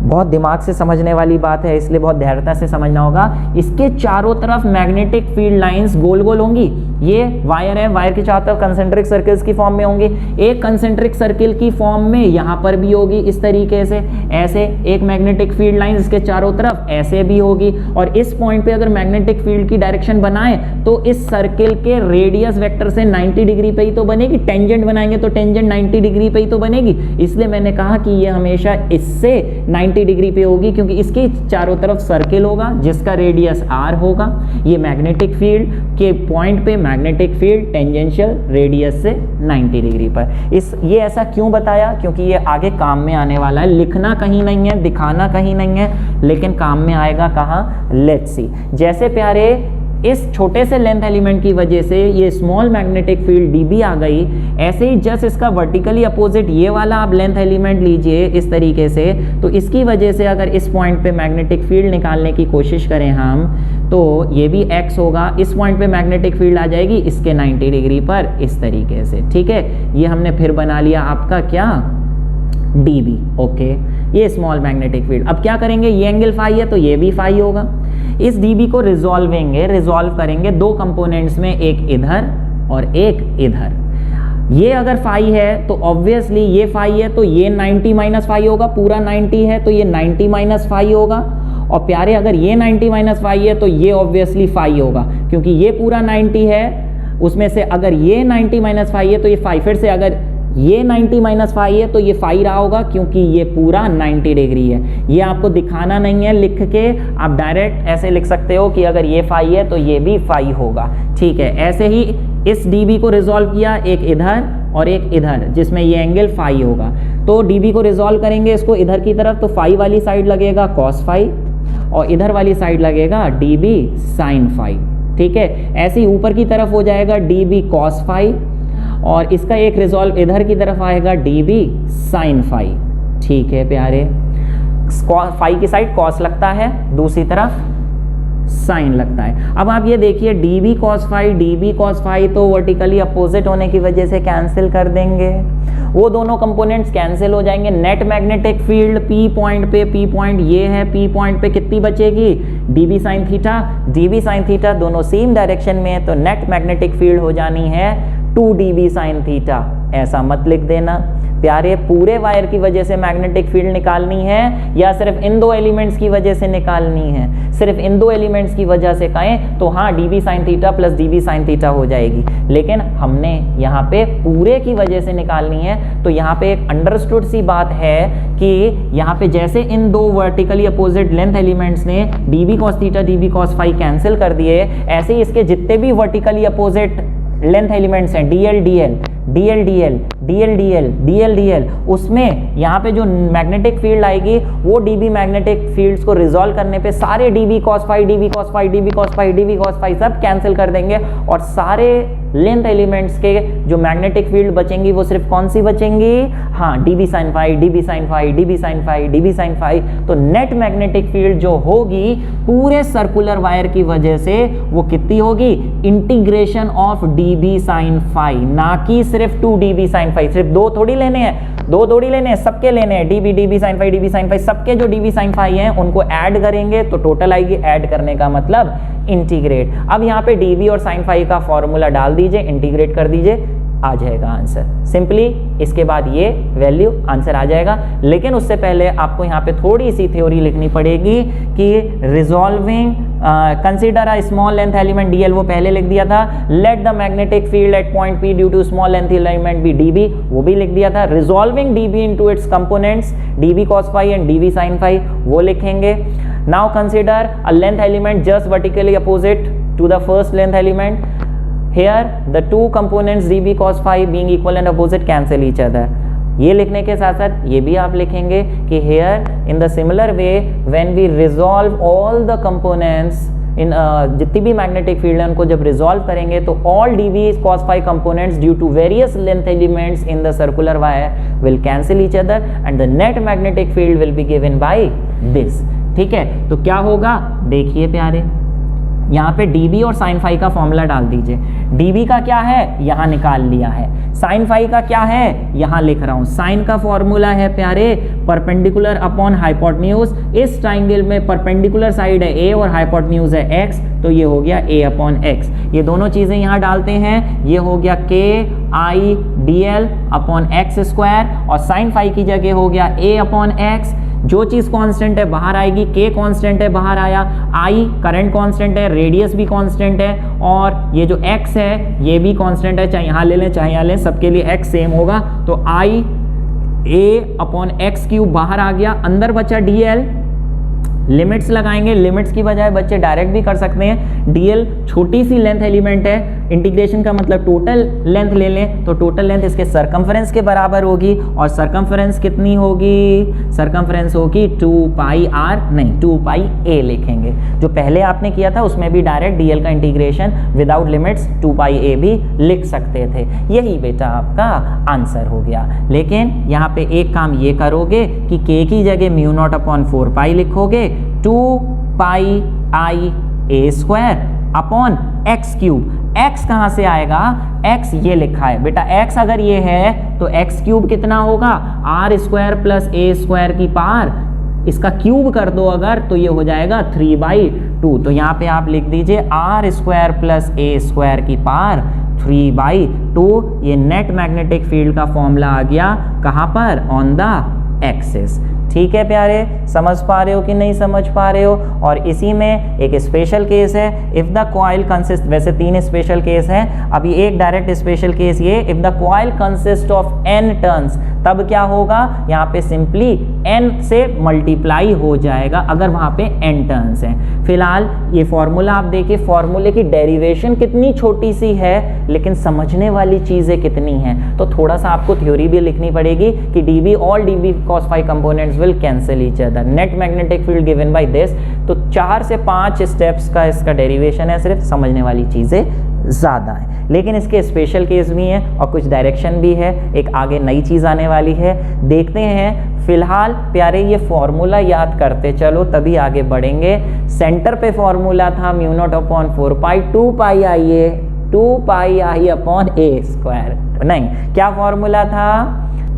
बहुत दिमाग से समझने वाली बात है, इसलिए बहुत धैर्यता से समझना होगा। इसके चारों तरफ मैग्नेटिक फील्ड लाइंस गोल गोल होंगी। ये वायर है, वायर के चारों तरफ कंसेंट्रिक सर्कल्स की फॉर्म में होंगे। एक कंसेंट्रिक सर्किल की फॉर्म में यहाँ पर भी होगी इस तरीके से, ऐसे एक मैग्नेटिक फील्ड लाइन इसके चारों तरफ ऐसे भी होगी। और इस पॉइंट पे अगर मैग्नेटिक फील्ड की डायरेक्शन बनाए तो इस सर्किल के रेडियस वेक्टर से 90 डिग्री पे ही तो बनेगी। टेंजेंट बनाएंगे तो टेंजेंट 90 डिग्री पे ही तो बनेगी। इसलिए मैंने कहा कि ये हमेशा इससे 90 डिग्री पे होगी, क्योंकि इसके चारों तरफ सर्किल होगा जिसका रेडियस r होगा। ये मैग्नेटिक फील्ड के पॉइंट पे मैग्नेटिक फील्ड टेंजेंशियल रेडियस से 90 डिग्री पर। ये ऐसा क्यों बताया, क्योंकि ये आगे काम में आने वाला है। लिखना कहीं नहीं है, दिखाना कहीं नहीं है, लेकिन काम में आएगा कहाँ, लेट्स सी। जैसे प्यारे इस छोटे से लेंथ एलिमेंट की वजह से ये स्मॉल मैग्नेटिक फील्ड dB आ गई, ऐसे ही जस्ट इसका वर्टिकली अपोजिट ये वाला आप लेंथ एलिमेंट लीजिए इस तरीके से, तो इसकी वजह से अगर इस पॉइंट पे मैग्नेटिक फील्ड निकालने की कोशिश करें हम, तो ये भी x होगा। इस पॉइंट पे मैग्नेटिक फील्ड आ जाएगी इसके 90 डिग्री पर इस तरीके से। ठीक है, ये हमने फिर बना लिया आपका क्या, dB। ओके, ये स्मॉल मैग्नेटिक फील्ड। अब क्या करेंगे, ये एंगल फाई है तो ये भी फाई होगा। इस dB को रिजॉल्व करेंगे दो कंपोनेंट्स में, एक इधर और एक इधर। ये अगर फाई है तो ऑब्वियसली ये फाई है तो ये 90 माइनस फाई होगा, पूरा 90 है तो ये 90 माइनस फाई होगा। और प्यारे अगर ये 90 माइनस फाई है तो ये ऑब्वियसली फाई होगा, क्योंकि ये पूरा 90 है, उसमें से अगर ये 90 माइनस फाई है तो ये फाई, फिर से अगर ये 90 माइनस फाई है तो ये फाई रहा होगा, क्योंकि ये पूरा 90 डिग्री है। ये आपको दिखाना नहीं है लिख के, आप डायरेक्ट ऐसे लिख सकते हो कि अगर ये फाई है तो ये भी फाई होगा। ठीक है, ऐसे ही इस dB को रिजॉल्व किया, एक इधर और एक इधर, जिसमें ये एंगल फाई होगा। तो dB को रिजॉल्व करेंगे इसको इधर की तरफ, तो फाई वाली साइड लगेगा कॉस फाई और इधर वाली साइड लगेगा dB साइन फाई। ठीक है, ऐसे ही ऊपर की तरफ हो जाएगा dB कॉस फाई और इसका एक रिजॉल्व इधर की तरफ आएगा dB साइन फाई। ठीक है प्यारे, फाई की साइड कॉस लगता है, दूसरी तरफ साइन लगता है। अब आप ये देखिए db cos फाई तो वर्टिकली अपोजिट होने की वजह से कैंसिल कर देंगे, वो दोनों कंपोनेंट्स कैंसिल हो जाएंगे। Net magnetic field P point पे, P पॉइंट ये है, P पॉइंट पे कितनी बचेगी, db sin थीटा दोनों सेम डायरेक्शन में है, तो नेट मैग्नेटिक फील्ड हो जानी है 2db sin थीटा। ऐसा मत लिख देना प्यारे, पूरे वायर की वजह से मैग्नेटिक फील्ड निकालनी है या सिर्फ इन दो एलिमेंट्स की वजह से निकालनी है? सिर्फ इन दो एलिमेंट्स की वजह से कहें तो हाँ db sin theta plus db sin theta हो जाएगी, लेकिन हमने यहाँ पे पूरे की वजह से निकालनी है। तो यहाँ पे एक अंडरस्टूड सी बात है कि यहाँ पे जैसे इन दो वर्टिकली अपोजिट लेंथ एलिमेंट्स ने db cos theta db cos phi cancel कर दिए, ऐसे ही इसके जितने भी वर्टिकली अपोजिट लेंथ एलिमेंट्स हैं DL, उसमें यहाँ पे जो मैग्नेटिक फील्ड आएगी वो db मैग्नेटिक फील्ड्स को रिजॉल्व करने पे सारे db cos फाई सब कैंसिल कर देंगे, और सारे लेंथ एलिमेंट्स के जो मैग्नेटिक फील्ड बचेंगी वो सिर्फ कौन सी बचेंगी, हाँ db sin फाई। तो नेट मैग्नेटिक फील्ड जो होगी पूरे सर्कुलर वायर की वजह से वो कितनी होगी, integration of db sin phi, ना कि सिर्फ 2db sin फाई। सिर्फ दो थोड़ी लेने हैं, सबके लेने हैं, db sin फाई सबके जो db sin फाई हैं उनको ऐड करेंगे तो टोटल आएगी। ऐड करने का मतलब इंटीग्रेट। अब यहाँ पे db और sin फाई का फॉर्मूला डाल दीजिए, इंटीग्रेट कर दीजिए, आ जाएगा आंसर। सिंपली इसके बाद ये वैल्यू आंसर आ जाएगा। लेकिन उससे पहले आपको यहाँ पे थोड़ी सी थ्योरी लिखनी पड़ेगी कि resolving consider a small length element dl, वो पहले लिख दिया था। Let the magnetic field at point p due to small length element be db, वो भी लिख दिया था। Resolving db into its components db cos phi and db sin phi, वो लिखेंगे। Now consider a length element just vertically opposite to the first length element. Here the two components db cos phi being equal and opposite cancel each other। ये लिखने के साथ साथ ये भी आप लिखेंगे कि here in the similar way when we resolve all the components in जितनी भी मैग्नेटिक फील्ड है उनको जब रिजॉल्व करेंगे तो all db cos phi components due to various length elements in the circular wire will cancel each other and the net magnetic field will be given by this। ठीक है, तो क्या होगा देखिए प्यारे, यहाँ पे db और sin फाई का फॉर्मूला डाल दीजिए। db का क्या है यहाँ निकाल लिया है, sin फाई का क्या है यहाँ लिख रहा हूँ। sin का फॉर्मूला है प्यारे परपेंडिकुलर अपॉन हाइपोटेन्यूज। इस ट्राइंगल में परपेंडिकुलर साइड है a और हाइपोटेन्यूज है x, तो ये हो गया a अपॉन x। ये दोनों चीजें यहाँ डालते हैं, ये हो गया k i dl upon x square, और sin फाई की जगह हो गया a अपॉन x। जो चीज कांस्टेंट है बाहर आएगी, k कांस्टेंट है बाहर आया, i करंट कांस्टेंट है, रेडियस भी कांस्टेंट है, और ये जो x है ये भी कांस्टेंट है, चाहे यहाँ ले लें चाहे यहाँ लें, सबके लिए x सेम होगा। तो i a upon x cube बाहर आ गया, अंदर बचा dl। लिमिट्स लगाएंगे, लिमिट्स की बजाय बच्चे डायरेक्ट भी कर सकते हैं। dl छोटी सी लेंथ एलिमेंट है, इंटीग्रेशन का मतलब टोटल लेंथ ले लें तो टोटल लेंथ इसके सरकमफ्रेंस के बराबर होगी, और सरकमफ्रेंस कितनी होगी, सरकमफ्रेंस होगी 2 पाई r, नहीं 2 पाई a लिखेंगे। जो पहले आपने किया था उसमें भी डायरेक्ट dl का integration without limits 2 pi a भी लिख सकते थे। यही बेटा आपका आंसर हो गया। लेकिन यहाँ पे एक काम ये करोगे कि k की जगह म्यू नॉट अपॉन 4 पाई लिखोगे, 2 pi i a square upon x cube. x कहाँ से आएगा, x ये लिखा है बेटा, x अगर ये है तो x क्यूब कितना होगा, r square plus a square की पावर, इसका क्यूब कर दो अगर तो ये हो जाएगा 3/2। तो यहाँ पे आप लिख दीजिए r square plus a square की पावर 3/2। ये नेट मैग्नेटिक फील्ड का फॉर्मूला आ गया कहाँ पर, ऑन द एक्सिस। ठीक है प्यारे, समझ पा रहे हो कि नहीं समझ पा रहे हो। और इसी में एक स्पेशल केस है, इफ द कॉइल कंसिस्ट, वैसे 3 स्पेशल केस हैं, अभी एक डायरेक्ट स्पेशल केस ये, if the coil consist of n turns, तब क्या होगा, यहाँ पे सिंपली n से मल्टीप्लाई हो जाएगा अगर वहाँ पे n टर्न्स हैं। फिलहाल ये फॉर्मूला आप देखिए, फॉर्मूले की डेरिवेशन कितनी छोटी सी है लेकिन समझने वाली चीज़ें कितनी हैं। तो थोड़ा सा आपको थ्योरी भी लिखनी पड़ेगी कि db all db cos phi components will cancel each other, net magnetic field given by this। तो 4 से 5 स्टेप्स का इसका डेरिवेशन है, सिर्फ समझने वाली चीजें ज़्यादा है। लेकिन इसके स्पेशल केस भी हैं और कुछ डायरेक्शन भी है, एक आगे नई चीज़ आने वाली है, देखते हैं। फिलहाल प्यारे ये फॉर्मूला याद करते चलो, तभी आगे बढ़ेंगे। सेंटर पे फॉर्मूला था mu not upon 4 pi 2 pi I upon a square, नहीं क्या फॉर्मूला था,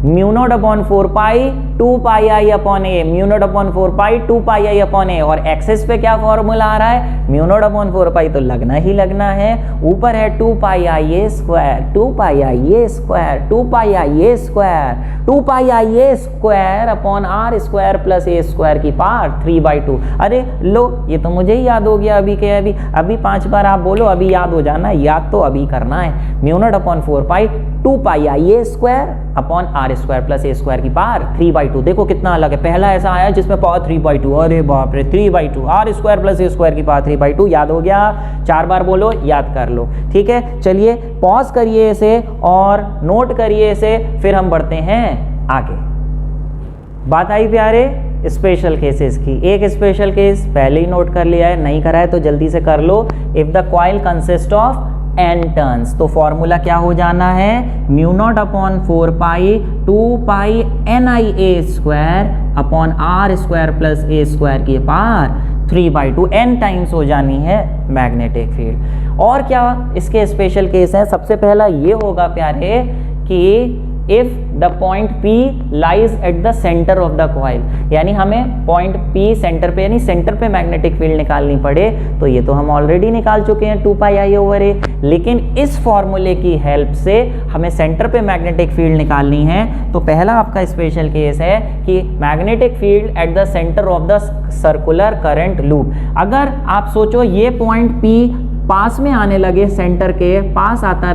mu not upon 4 pi 2 pi I upon A, mu naught upon 4 pi 2 pi I upon ए, और एक्सेस पे क्या फॉर्मूला आ रहा है, म्यू नॉट अपॉन 4 पाई, तो लगना ही लगना है, ऊपर है 2 pi I A square, 2 pi I A square, 2 pi I A square, 2 pi I A square upon R square plus A square की पावर 3/2। अरे लो, ये तो मुझे ही याद हो गया अभी के अभी 5 बार आप बोलो, अभी याद हो जाना, याद तो अभी करना है। Mu not upon 4 pi 2 pi I A square upon R square plus A square की पावर 3/2। देखो कितना अलग है, पहला ऐसा आया जिसमें पावर 3/2, अरे बाप रे 3/2, आर स्क्वायर प्लस ए स्क्वायर की पावर 3/2, याद हो गया, 4 बार बोलो, याद कर लो, ठीक है। चलिए पॉज करिए इसे और नोट करिए इसे, फिर हम बढ़ते हैं आगे। बात आई प्यारे स्पेशल केसेस की, एक स्पेशल केस पहले ही नोट कर लिया है, नहीं करा है तो जल्दी से कर लो। If the coil consist of n turns, तो फॉर्मूला क्या हो जाना है, mu not upon 4 pi 2 pi N I A square upon R square plus A square की पावर 3/2, n टाइम्स हो जानी है मैग्नेटिक फील्ड। और क्या इसके स्पेशल केस हैं, सबसे पहला ये होगा प्यारे कि if the point P lies at the centre of the coil, यानी हमें पॉइंट P सेंटर पे, यानी सेंटर पे मैग्नेटिक फील्ड निकालनी पड़े, तो ये तो हम ऑलरेडी निकाल चुके हैं 2 पाई आई ओवर ए, लेकिन इस फॉर्मूले की हेल्प से हमें सेंटर पे मैग्नेटिक फील्ड निकालनी है। तो पहला आपका स्पेशल केस है कि magnetic field at the centre of the circular current loop. अगर आप सोचो ये पॉइंट P पास में आने लगे, सेंटर के पास आता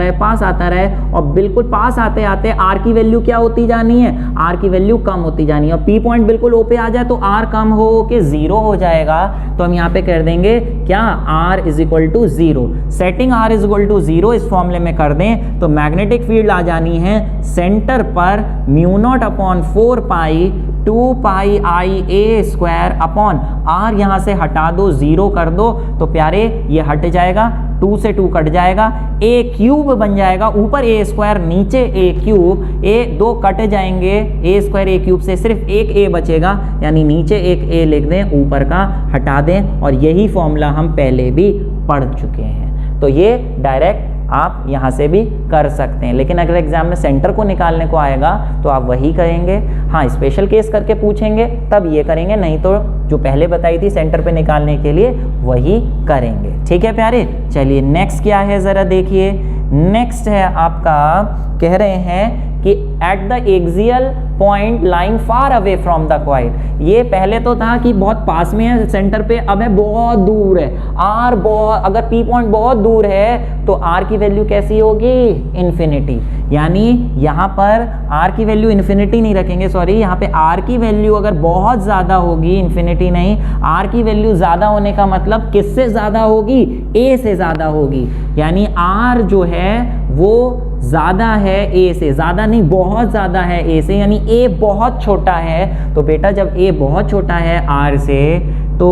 रहे और बिल्कुल पास आते आते आर की वैल्यू क्या होती जानी है, आर की वैल्यू कम होती जानी है, और पी पॉइंट बिल्कुल ओ पे आ जाए तो आर कम हो के 0 हो जाएगा। तो हम यहाँ पे कर देंगे क्या, R is equal to 0, setting R is equal to 0 इस फॉर्मूले में कर दें तो मैग्नेटिक फील्ड आ जानी है सेंटर पर mu not upon 4 pi 2 pi I A square upon R, यहाँ से हटा दो 0 कर दो तो प्यारे ये हट जाएगा, 2 से 2 कट जाएगा, ए क्यूब बन जाएगा, ऊपर ए स्क्वायर नीचे ए क्यूब, ए 2 कट जाएंगे, ए स्क्वायर ए क्यूब से सिर्फ एक ए बचेगा, यानी नीचे एक ए लिख दें, ऊपर का हटा दें, और यही फॉर्मूला हम पहले भी पढ़ चुके हैं। तो ये डायरेक्ट आप यहाँ से भी कर सकते हैं, लेकिन अगर एग्जाम में सेंटर को निकालने को आएगा तो आप वही करेंगे। हाँ, स्पेशल केस करके पूछेंगे तब ये करेंगे, नहीं तो जो पहले बताई थी सेंटर पे निकालने के लिए वही करेंगे। ठीक है प्यारे, चलिए नेक्स्ट क्या है ज़रा देखिए। नेक्स्ट है आपका, कह रहे हैं कि at the axial point lying far away from the coil. ये पहले तो था कि बहुत पास में है सेंटर पे, अब है बहुत दूर है, आर बहुत, अगर पी पॉइंट बहुत दूर है तो आर की वैल्यू कैसी होगी, इन्फिनिटी। यानी यहाँ पर आर की वैल्यू इन्फिनिटी नहीं रखेंगे, सॉरी, यहाँ पे आर की वैल्यू अगर बहुत ज़्यादा होगी, इन्फिनिटी नहीं, आर की वैल्यू ज़्यादा होने का मतलब किससे ज़्यादा होगी, ए से ज़्यादा होगी। यानी आर जो है वो ज़्यादा है ए से, ज़्यादा नहीं बहुत ज़्यादा है ए से, यानी ए बहुत छोटा है। तो बेटा जब ए बहुत छोटा है आर से तो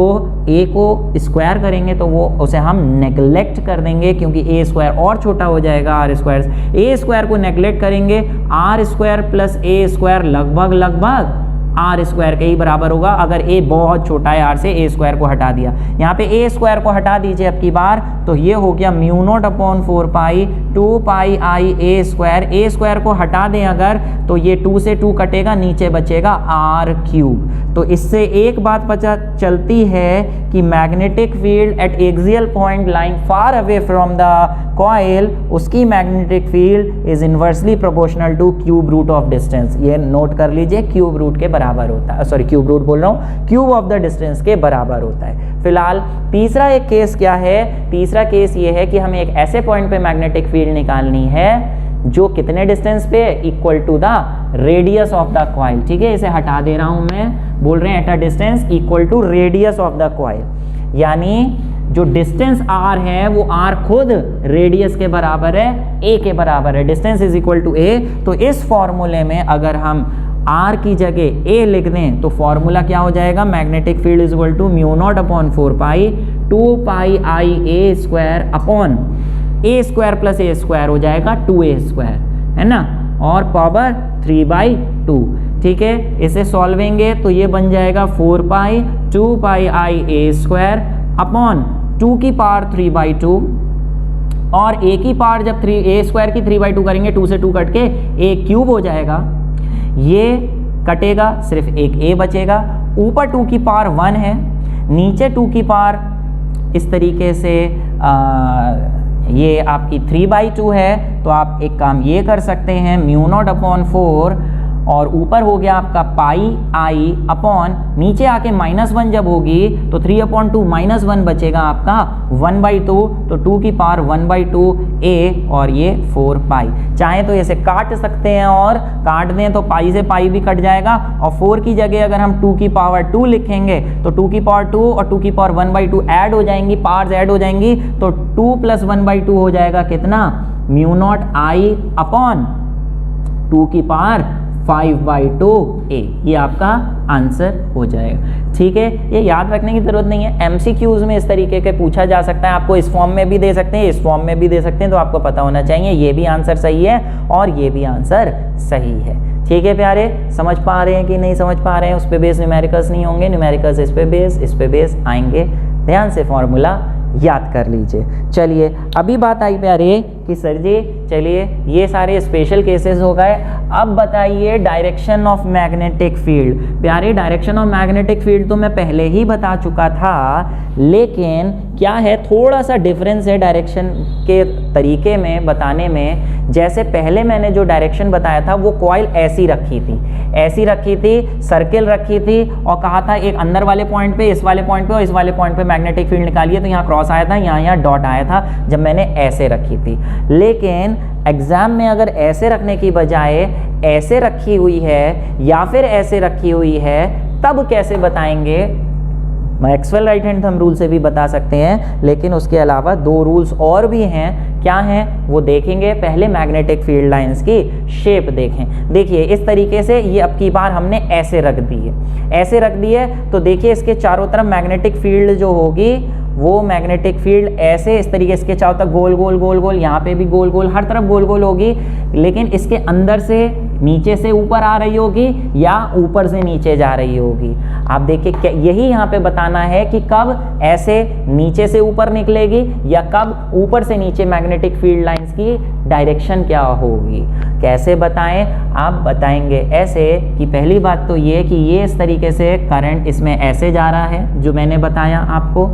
ए को स्क्वायर करेंगे तो वो उसे हम नेगलेक्ट कर देंगे, क्योंकि ए स्क्वायर और छोटा हो जाएगा आर स्क्वायर। ए स्क्वायर को नेगलेक्ट करेंगे, आर स्क्वायर प्लस ए स्क्वायर लगभग आर स्क्वायर के ही बराबर होगा। अगर ए बहुत छोटा है आर से, ए स्क्वायर को हटा दिया, यहाँ पे ए स्क्वायर को हटा दीजिए अब की बार, तो ये हो गया mu naught upon 4 pi 2 pi I A square. A square को हटा दें अगर तो ये 2 से 2 कटेगा, नीचे बचेगा आर क्यूब। तो इससे एक बात पता चलती है कि magnetic field at axial point lying far away from the coil, उसकी magnetic field is inversely proportional to cube root of distance. ये नोट कर लीजिए, क्यूब रूट के बराबर होता है, सॉरी क्यूब रूट बोल रहा हूँ, क्यूब ऑफ द डिस्टेंस के बराबर होता है। फिलहाल तीसरा एक केस क्या है, तीसरा केस ये है कि हमें एक ऐसे पॉइंट पे मैग्नेटिक फील्ड निकालनी है जो कितने डिस्टेंस पे, equal to the radius of the coil. ठीक है, इसे हटा दे रहा हूं मैं, बोल रहे हैं at a distance equal to radius of the coil. यानी जो डिस्टेंस r है वो r खुद रेडियस के बराबर है, a के बराबर है, distance is equal to a। तो इस फॉर्मूले में अगर हम r की जगह a लिख दें तो फॉर्मूला क्या हो जाएगा, magnetic field is equal to mu not upon 4 pi 2 pi I A square upon a square plus A square हो जाएगा 2a स्क्वायर, है ना, और पावर 3/2। ठीक है, इसे सॉल्वेंगे तो ये बन जाएगा 4 pi 2 pi I A square upon 2 की पावर 3/2, और a की पावर जब a स्क्वायर की 3/2 करेंगे, 2 से 2 कट के a क्यूब हो जाएगा, ये कटेगा, सिर्फ एक a बचेगा। ऊपर 2 की पावर 1 है, नीचे 2 की पावर इस तरीके से ये आपकी 3/2 है, तो आप एक काम ये कर सकते हैं, μ0/4 और ऊपर हो गया आपका पाई आई अपॉन नीचे आके -1 जब होगी तो 3/2 -1 बचेगा आपका 1/2, तो 2 की पावर 1/2 a और ये 4 पाई। चाहे तो इसे काट सकते हैं और काट दें तो पाई से पाई भी कट जाएगा, और 4 की जगह अगर हम 2 की पावर 2 लिखेंगे तो 2 की पावर 2 और 2 की पावर 1/2 ऐड हो जाएंगी, पावर्स ऐड हो जाएंगी, तो 2 + 1/2 हो जाएगा कितना, μ0i अपॉन 2 की पावर 5/2a। ये आपका आंसर हो जाएगा। ठीक है, ये याद रखने की जरूरत नहीं है, एमसीक्यूज में इस तरीके के पूछा जा सकता है, आपको इस फॉर्म में भी दे सकते हैं, इस फॉर्म में भी दे सकते हैं, तो आपको पता होना चाहिए ये भी आंसर सही है और ये भी आंसर सही है। ठीक है प्यारे, समझ पा रहे हैं कि नहीं समझ पा रहे हैं? उस पे बेस न्यूमेरिकल्स नहीं होंगे, न्यूमेरिकल्स इस पे बेस आएंगे। ध्यान से फॉर्मूला याद कर लीजिए। चलिए अभी बात आई प्यारे कि सर जी चलिए ये सारे स्पेशल केसेस हो गए, अब बताइए डायरेक्शन ऑफ मैग्नेटिक फील्ड। प्यारे डायरेक्शन ऑफ मैग्नेटिक फील्ड तो मैं पहले ही बता चुका था, लेकिन क्या है थोड़ा सा डिफरेंस है डायरेक्शन के तरीके में बताने में। जैसे पहले मैंने जो डायरेक्शन बताया था वो कॉइल ऐसी रखी थी, सर्किल रखी थी और कहा था एक अंदर वाले पॉइंट पे, इस वाले पॉइंट पे और इस वाले पॉइंट पे मैग्नेटिक फील्ड निकालिए, तो यहाँ क्रॉस आया था, यहाँ डॉट आया था जब मैंने ऐसे रखी थी। लेकिन एग्जाम में अगर ऐसे रखने की बजाय ऐसे रखी हुई है या फिर ऐसे रखी हुई है, तब कैसे बताएंगे? Maxwell right hand thumb rule से भी बता सकते हैं, लेकिन उसके अलावा 2 रूल्स और भी हैं। क्या हैं वो देखेंगे। पहले मैग्नेटिक फील्ड लाइंस की शेप देखें। देखिए इस तरीके से ये अब की बार हमने ऐसे रख दी है, तो देखिए इसके चारों तरफ मैग्नेटिक फील्ड जो होगी वो मैग्नेटिक फील्ड ऐसे इस तरीके इसके चारों तरफ गोल गोल, यहाँ पे भी गोल गोल, हर तरफ गोल गोल होगी, लेकिन इसके अंदर से नीचे से ऊपर आ रही होगी या ऊपर से नीचे जा रही होगी। आप देखिए यही यहाँ पे बताना है कि कब ऐसे नीचे से ऊपर निकलेगी या कब ऊपर से नीचे मैग्नेटिक फील्ड लाइंस की डायरेक्शन क्या होगी। कैसे बताएं? आप बताएंगे ऐसे कि पहली बात तो ये कि ये इस तरीके से करंट इसमें ऐसे जा रहा है, जो मैंने बताया आपको,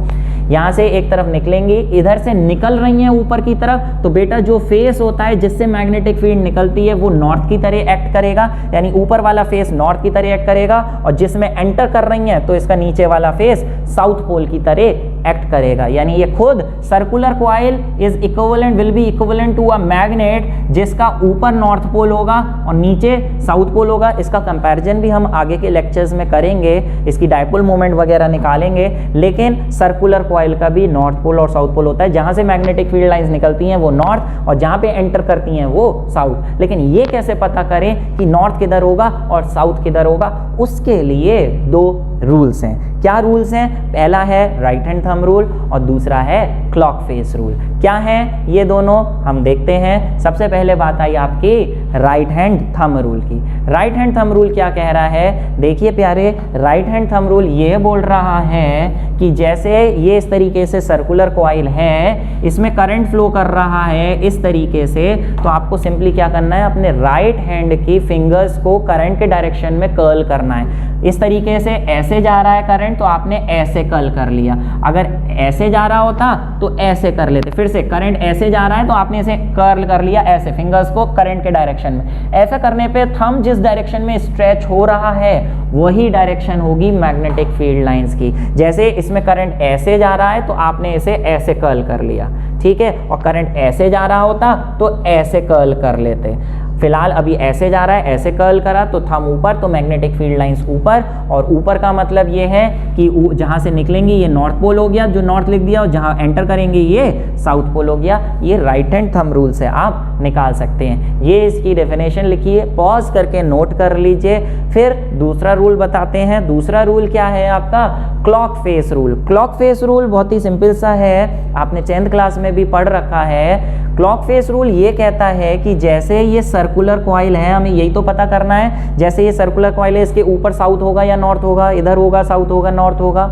यहाँ से एक तरफ निकलेंगी, इधर से निकल रही हैं ऊपर की तरफ, तो बेटा जो फेस होता है जिससे मैग्नेटिक फील्ड निकलती है वो नॉर्थ की तरह एक्ट करेगा, यानी ऊपर वाला फेस नॉर्थ की तरह एक्ट करेगा, और जिसमें एंटर कर रही हैं तो इसका नीचे वाला फेस साउथ पोल की तरह एक्ट करेगा। यानी ये खुद circular coil is equivalent, will be equivalent to a magnet जिसका ऊपर नॉर्थ पोल होगा और नीचे साउथ पोल होगा। इसका कंपैरिजन भी हम आगे के लेक्चर्स में करेंगे, इसकी डायपोल मोमेंट वगैरह निकालेंगे, लेकिन सर्कुलर कॉइल का भी नॉर्थ पोल और साउथ पोल होता है। जहां से मैग्नेटिक फील्ड लाइंस निकलती हैं वो नॉर्थ और जहां पे एंटर करती हैं वो साउथ। लेकिन ये कैसे पता करें कि नॉर्थ किधर होगा और साउथ किधर होगा? उसके लिए 2 रूल्स हैं। क्या रूल्स हैं? पहला है राइट हैंड थंब रूल और दूसरा है क्लॉक फेस रूल। क्या है ये दोनों हम देखते हैं। सबसे पहले बात आई आपकी राइट हैंड थंब रूल की। राइट हैंड थंब रूल क्या कह रहा है? देखिए प्यारे, राइट हैंड थंब रूल ये बोल रहा है कि जैसे ये इस तरीके से सर्कुलर कॉइल है, इसमें करंट फ्लो कर रहा है इस तरीके से, तो आपको सिंपली क्या करना है, अपने राइट हैंड की फिंगर्स को करंट के डायरेक्शन में कर्ल करना है। इस तरीके से ऐसे जा रहा है करंट तो आपने ऐसे कर्ल कर लिया, अगर ऐसे जा रहा होता तो ऐसे कर लेते। फिर से करंट ऐसे जा रहा है तो आपने इसे कर्ल कर लिया ऐसे, फिंगर्स को करंट के डायरेक्शन में। ऐसा करने पे थंब जिस डायरेक्शन में स्ट्रेच हो रहा है वही डायरेक्शन होगी मैग्नेटिक फील्ड लाइंस की। जैसे इसमें करंट ऐसे जा रहा है तो आपने इसे ऐसे कर्ल कर लिया, ठीक है, और करंट ऐसे जा रहा होता तो ऐसे कर्ल कर लेते। फिलहाल अभी ऐसे जा रहा है, ऐसे कर्ल करा तो थंब ऊपर, तो मैग्नेटिक फील्ड लाइंस ऊपर, और ऊपर का मतलब ये है कि जहाँ से निकलेंगी ये नॉर्थ पोल हो गया, जो नॉर्थ लिख दिया, और जहाँ एंटर करेंगे ये साउथ पोल हो गया। ये राइट हैंड थंब रूल से आप निकाल सकते हैं। ये इसकी डेफिनेशन लिखिए, पॉज करके नोट कर लीजिए। फिर दूसरा रूल बताते हैं। दूसरा रूल क्या है आपका? Clock face rule. Clock face rule बहुत ही सिंपल सा है, आपने 10th क्लास में भी पढ़ रखा है। क्लॉक फेस रूल ये कहता है कि जैसे ये सर्कुलर कॉइल है, हमें यही तो पता करना है, जैसे ये सर्कुलर कॉइल है, इसके ऊपर साउथ होगा या नॉर्थ होगा, इधर होगा, साउथ होगा, नॉर्थ होगा,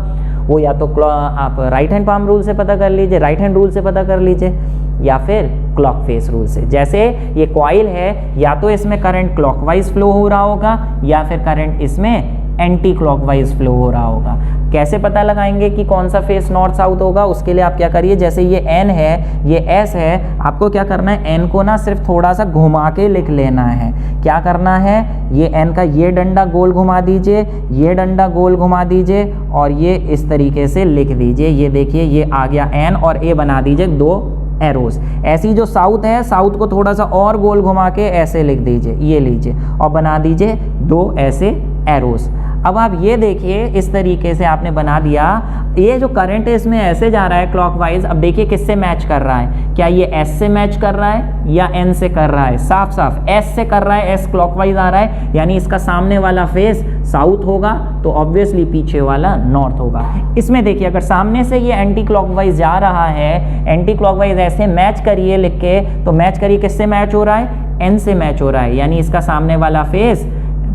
वो या तो आप राइट हैंड पाम रूल से पता कर लीजिए, राइट हैंड रूल से पता कर लीजिए, या फिर क्लॉक फेस रूल से। जैसे ये कॉइल है, या तो इसमें करंट क्लॉकवाइज फ्लो हो रहा होगा, या फिर करंट इसमें एंटी क्लॉकवाइज फ्लो हो रहा होगा। कैसे पता लगाएंगे कि कौन सा फेस नॉर्थ साउथ होगा? उसके लिए आप क्या करिए, जैसे ये N है, ये S है, आपको क्या करना है, N को ना सिर्फ थोड़ा सा घुमा के लिख लेना है। क्या करना है, ये N का ये डंडा गोल घुमा दीजिए, ये डंडा गोल घुमा दीजिए, और ये इस तरीके से लिख दीजिए। ये देखिए, ये आ गया N, और A बना दीजिए 2 एरोस। ऐसी जो साउथ है, साउथ को थोड़ा सा और गोल घुमा के ऐसे लिख दीजिए, ये लीजिए, और बना दीजिए 2 ऐसे एरोस। अब आप ये देखिए, इस तरीके से आपने बना दिया। ये जो करंट है इसमें ऐसे जा रहा है क्लॉकवाइज। अब देखिए किससे मैच कर रहा है, क्या ये S से मैच कर रहा है या N से कर रहा है? साफ साफ S से कर रहा है, S क्लॉकवाइज आ रहा है, यानी इसका सामने वाला फेस साउथ होगा, तो ऑब्वियसली पीछे वाला नॉर्थ होगा। इसमें देखिए, अगर सामने से ये एंटी क्लॉकवाइज जा रहा है, एंटी क्लॉकवाइज ऐसे मैच करिए लिख के, तो मैच करिए किससे मैच हो रहा है? N से मैच हो रहा है, यानी इसका सामने वाला फेस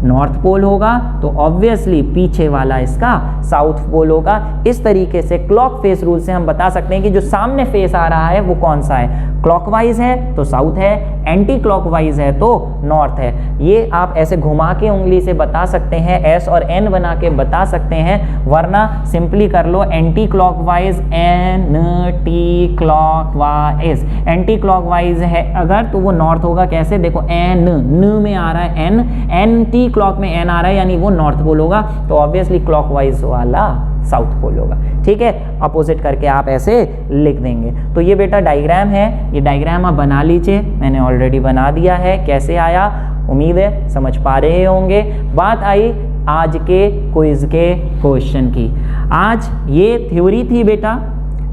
नॉर्थ पोल होगा, तो ऑब्वियसली पीछे वाला इसका साउथ पोल होगा। इस तरीके से क्लॉक फेस रूल से हम बता सकते हैं कि जो सामने फेस आ रहा है वो कौन सा है। क्लॉकवाइज है तो साउथ है, एंटी क्लॉकवाइज है तो नॉर्थ है। ये आप ऐसे घुमा के उंगली से बता सकते हैं, S और N बना के बता सकते हैं, वरना सिंपली कर लो anti clockwise, anti clockwise. Anti clockwise है अगर, तो वो नॉर्थ होगा। कैसे? देखो, न में आ रहा है N, एंटी क्लॉक में N आ रहा है, यानी वो नॉर्थ पोल होगा, तो ऑब्वियसली क्लॉकवाइज वाला साउथ पोल होगा। ठीक है, अपोजिट करके आप ऐसे लिख देंगे। तो ये बेटा डायग्राम है, ये डायग्राम आप बना लीजिए, मैंने ऑलरेडी बना दिया है। कैसे आया, उम्मीद है समझ पा रहे होंगे। बात आई आज के क्विज के क्वेश्चन की। आज ये थ्योरी थी बेटा,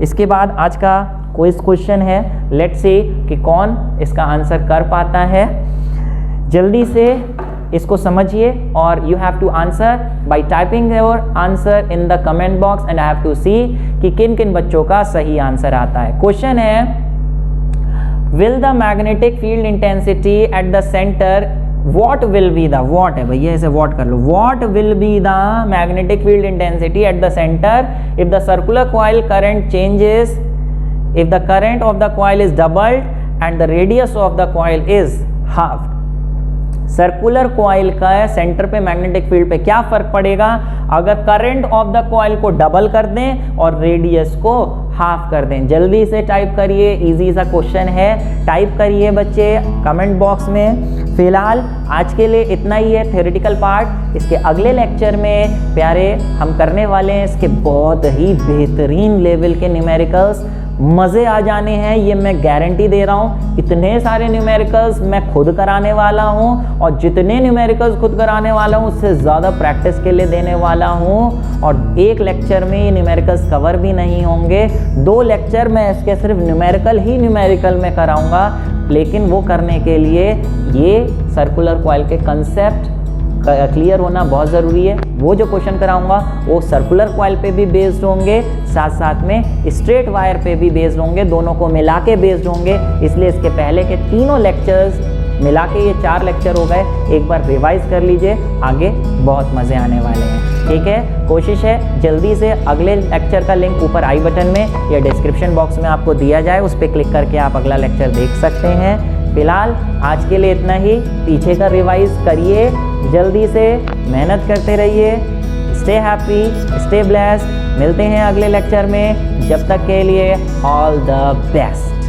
इसके बाद आज का क्विज क्वेश्चन है। लेट्स सी कि कौन इसका आंसर कर पाता है। जल्दी से इसको समझिए, और you have to answer by typing your answer in the comment box, and I have to see कि किन किन बच्चों का सही आंसर आता है। क्वेश्चन है, will the magnetic field intensity at the centre, what will be the, what है भैया, इसे व्हाट कर लो, what will be the magnetic field intensity at the centre if the circular coil current changes, if the current of the coil is doubled and the radius of the coil is half. Circular coil का centre पे magnetic field पे क्या फर्क पड़ेगा अगर current of the coil को double कर दें और रेडियस को हाफ कर दें। जल्दी से टाइप करिए, इजी सा क्वेश्चन है, टाइप करिए बच्चे कमेंट बॉक्स में। फिलहाल आज के लिए इतना ही है थ्योरेटिकल पार्ट। इसके अगले लेक्चर में प्यारे हम करने वाले हैं इसके बहुत ही बेहतरीन लेवल के न्यूमेरिकल्स, मज़े आ जाने हैं, ये मैं गारंटी दे रहा हूँ। इतने सारे न्यूमेरिकल्स मैं खुद कराने वाला हूँ, और जितने न्यूमेरिकल्स खुद कराने वाला हूँ उससे ज़्यादा प्रैक्टिस के लिए देने वाला हूँ। और एक लेक्चर में ये न्यूमेरिकल्स कवर भी नहीं होंगे, 2 लेक्चर मैं इसके सिर्फ न्यूमेरिकल में कराऊँगा। लेकिन वो करने के लिए ये सर्कुलर कॉइल के कंसेप्ट क्लियर होना बहुत ज़रूरी है। वो जो क्वेश्चन कराऊंगा वो सर्कुलर कॉइल पे भी बेस्ड होंगे, साथ साथ में स्ट्रेट वायर पे भी बेस्ड होंगे, दोनों को मिला के बेस्ड होंगे। इसलिए इसके पहले के तीनों लेक्चर्स मिला के ये 4 लेक्चर हो गए। एक बार रिवाइज कर लीजिए, आगे बहुत मज़े आने वाले हैं। ठीक है, कोशिश है जल्दी से अगले लेक्चर का लिंक ऊपर आई बटन में या डिस्क्रिप्शन बॉक्स में आपको दिया जाए, उस पर क्लिक करके आप अगला लेक्चर देख सकते हैं। फिलहाल आज के लिए इतना ही, पीछे का रिवाइज करिए, जल्दी से मेहनत करते रहिए। Stay happy, stay blessed. मिलते हैं अगले लेक्चर में, जब तक के लिए ऑल द बेस्ट।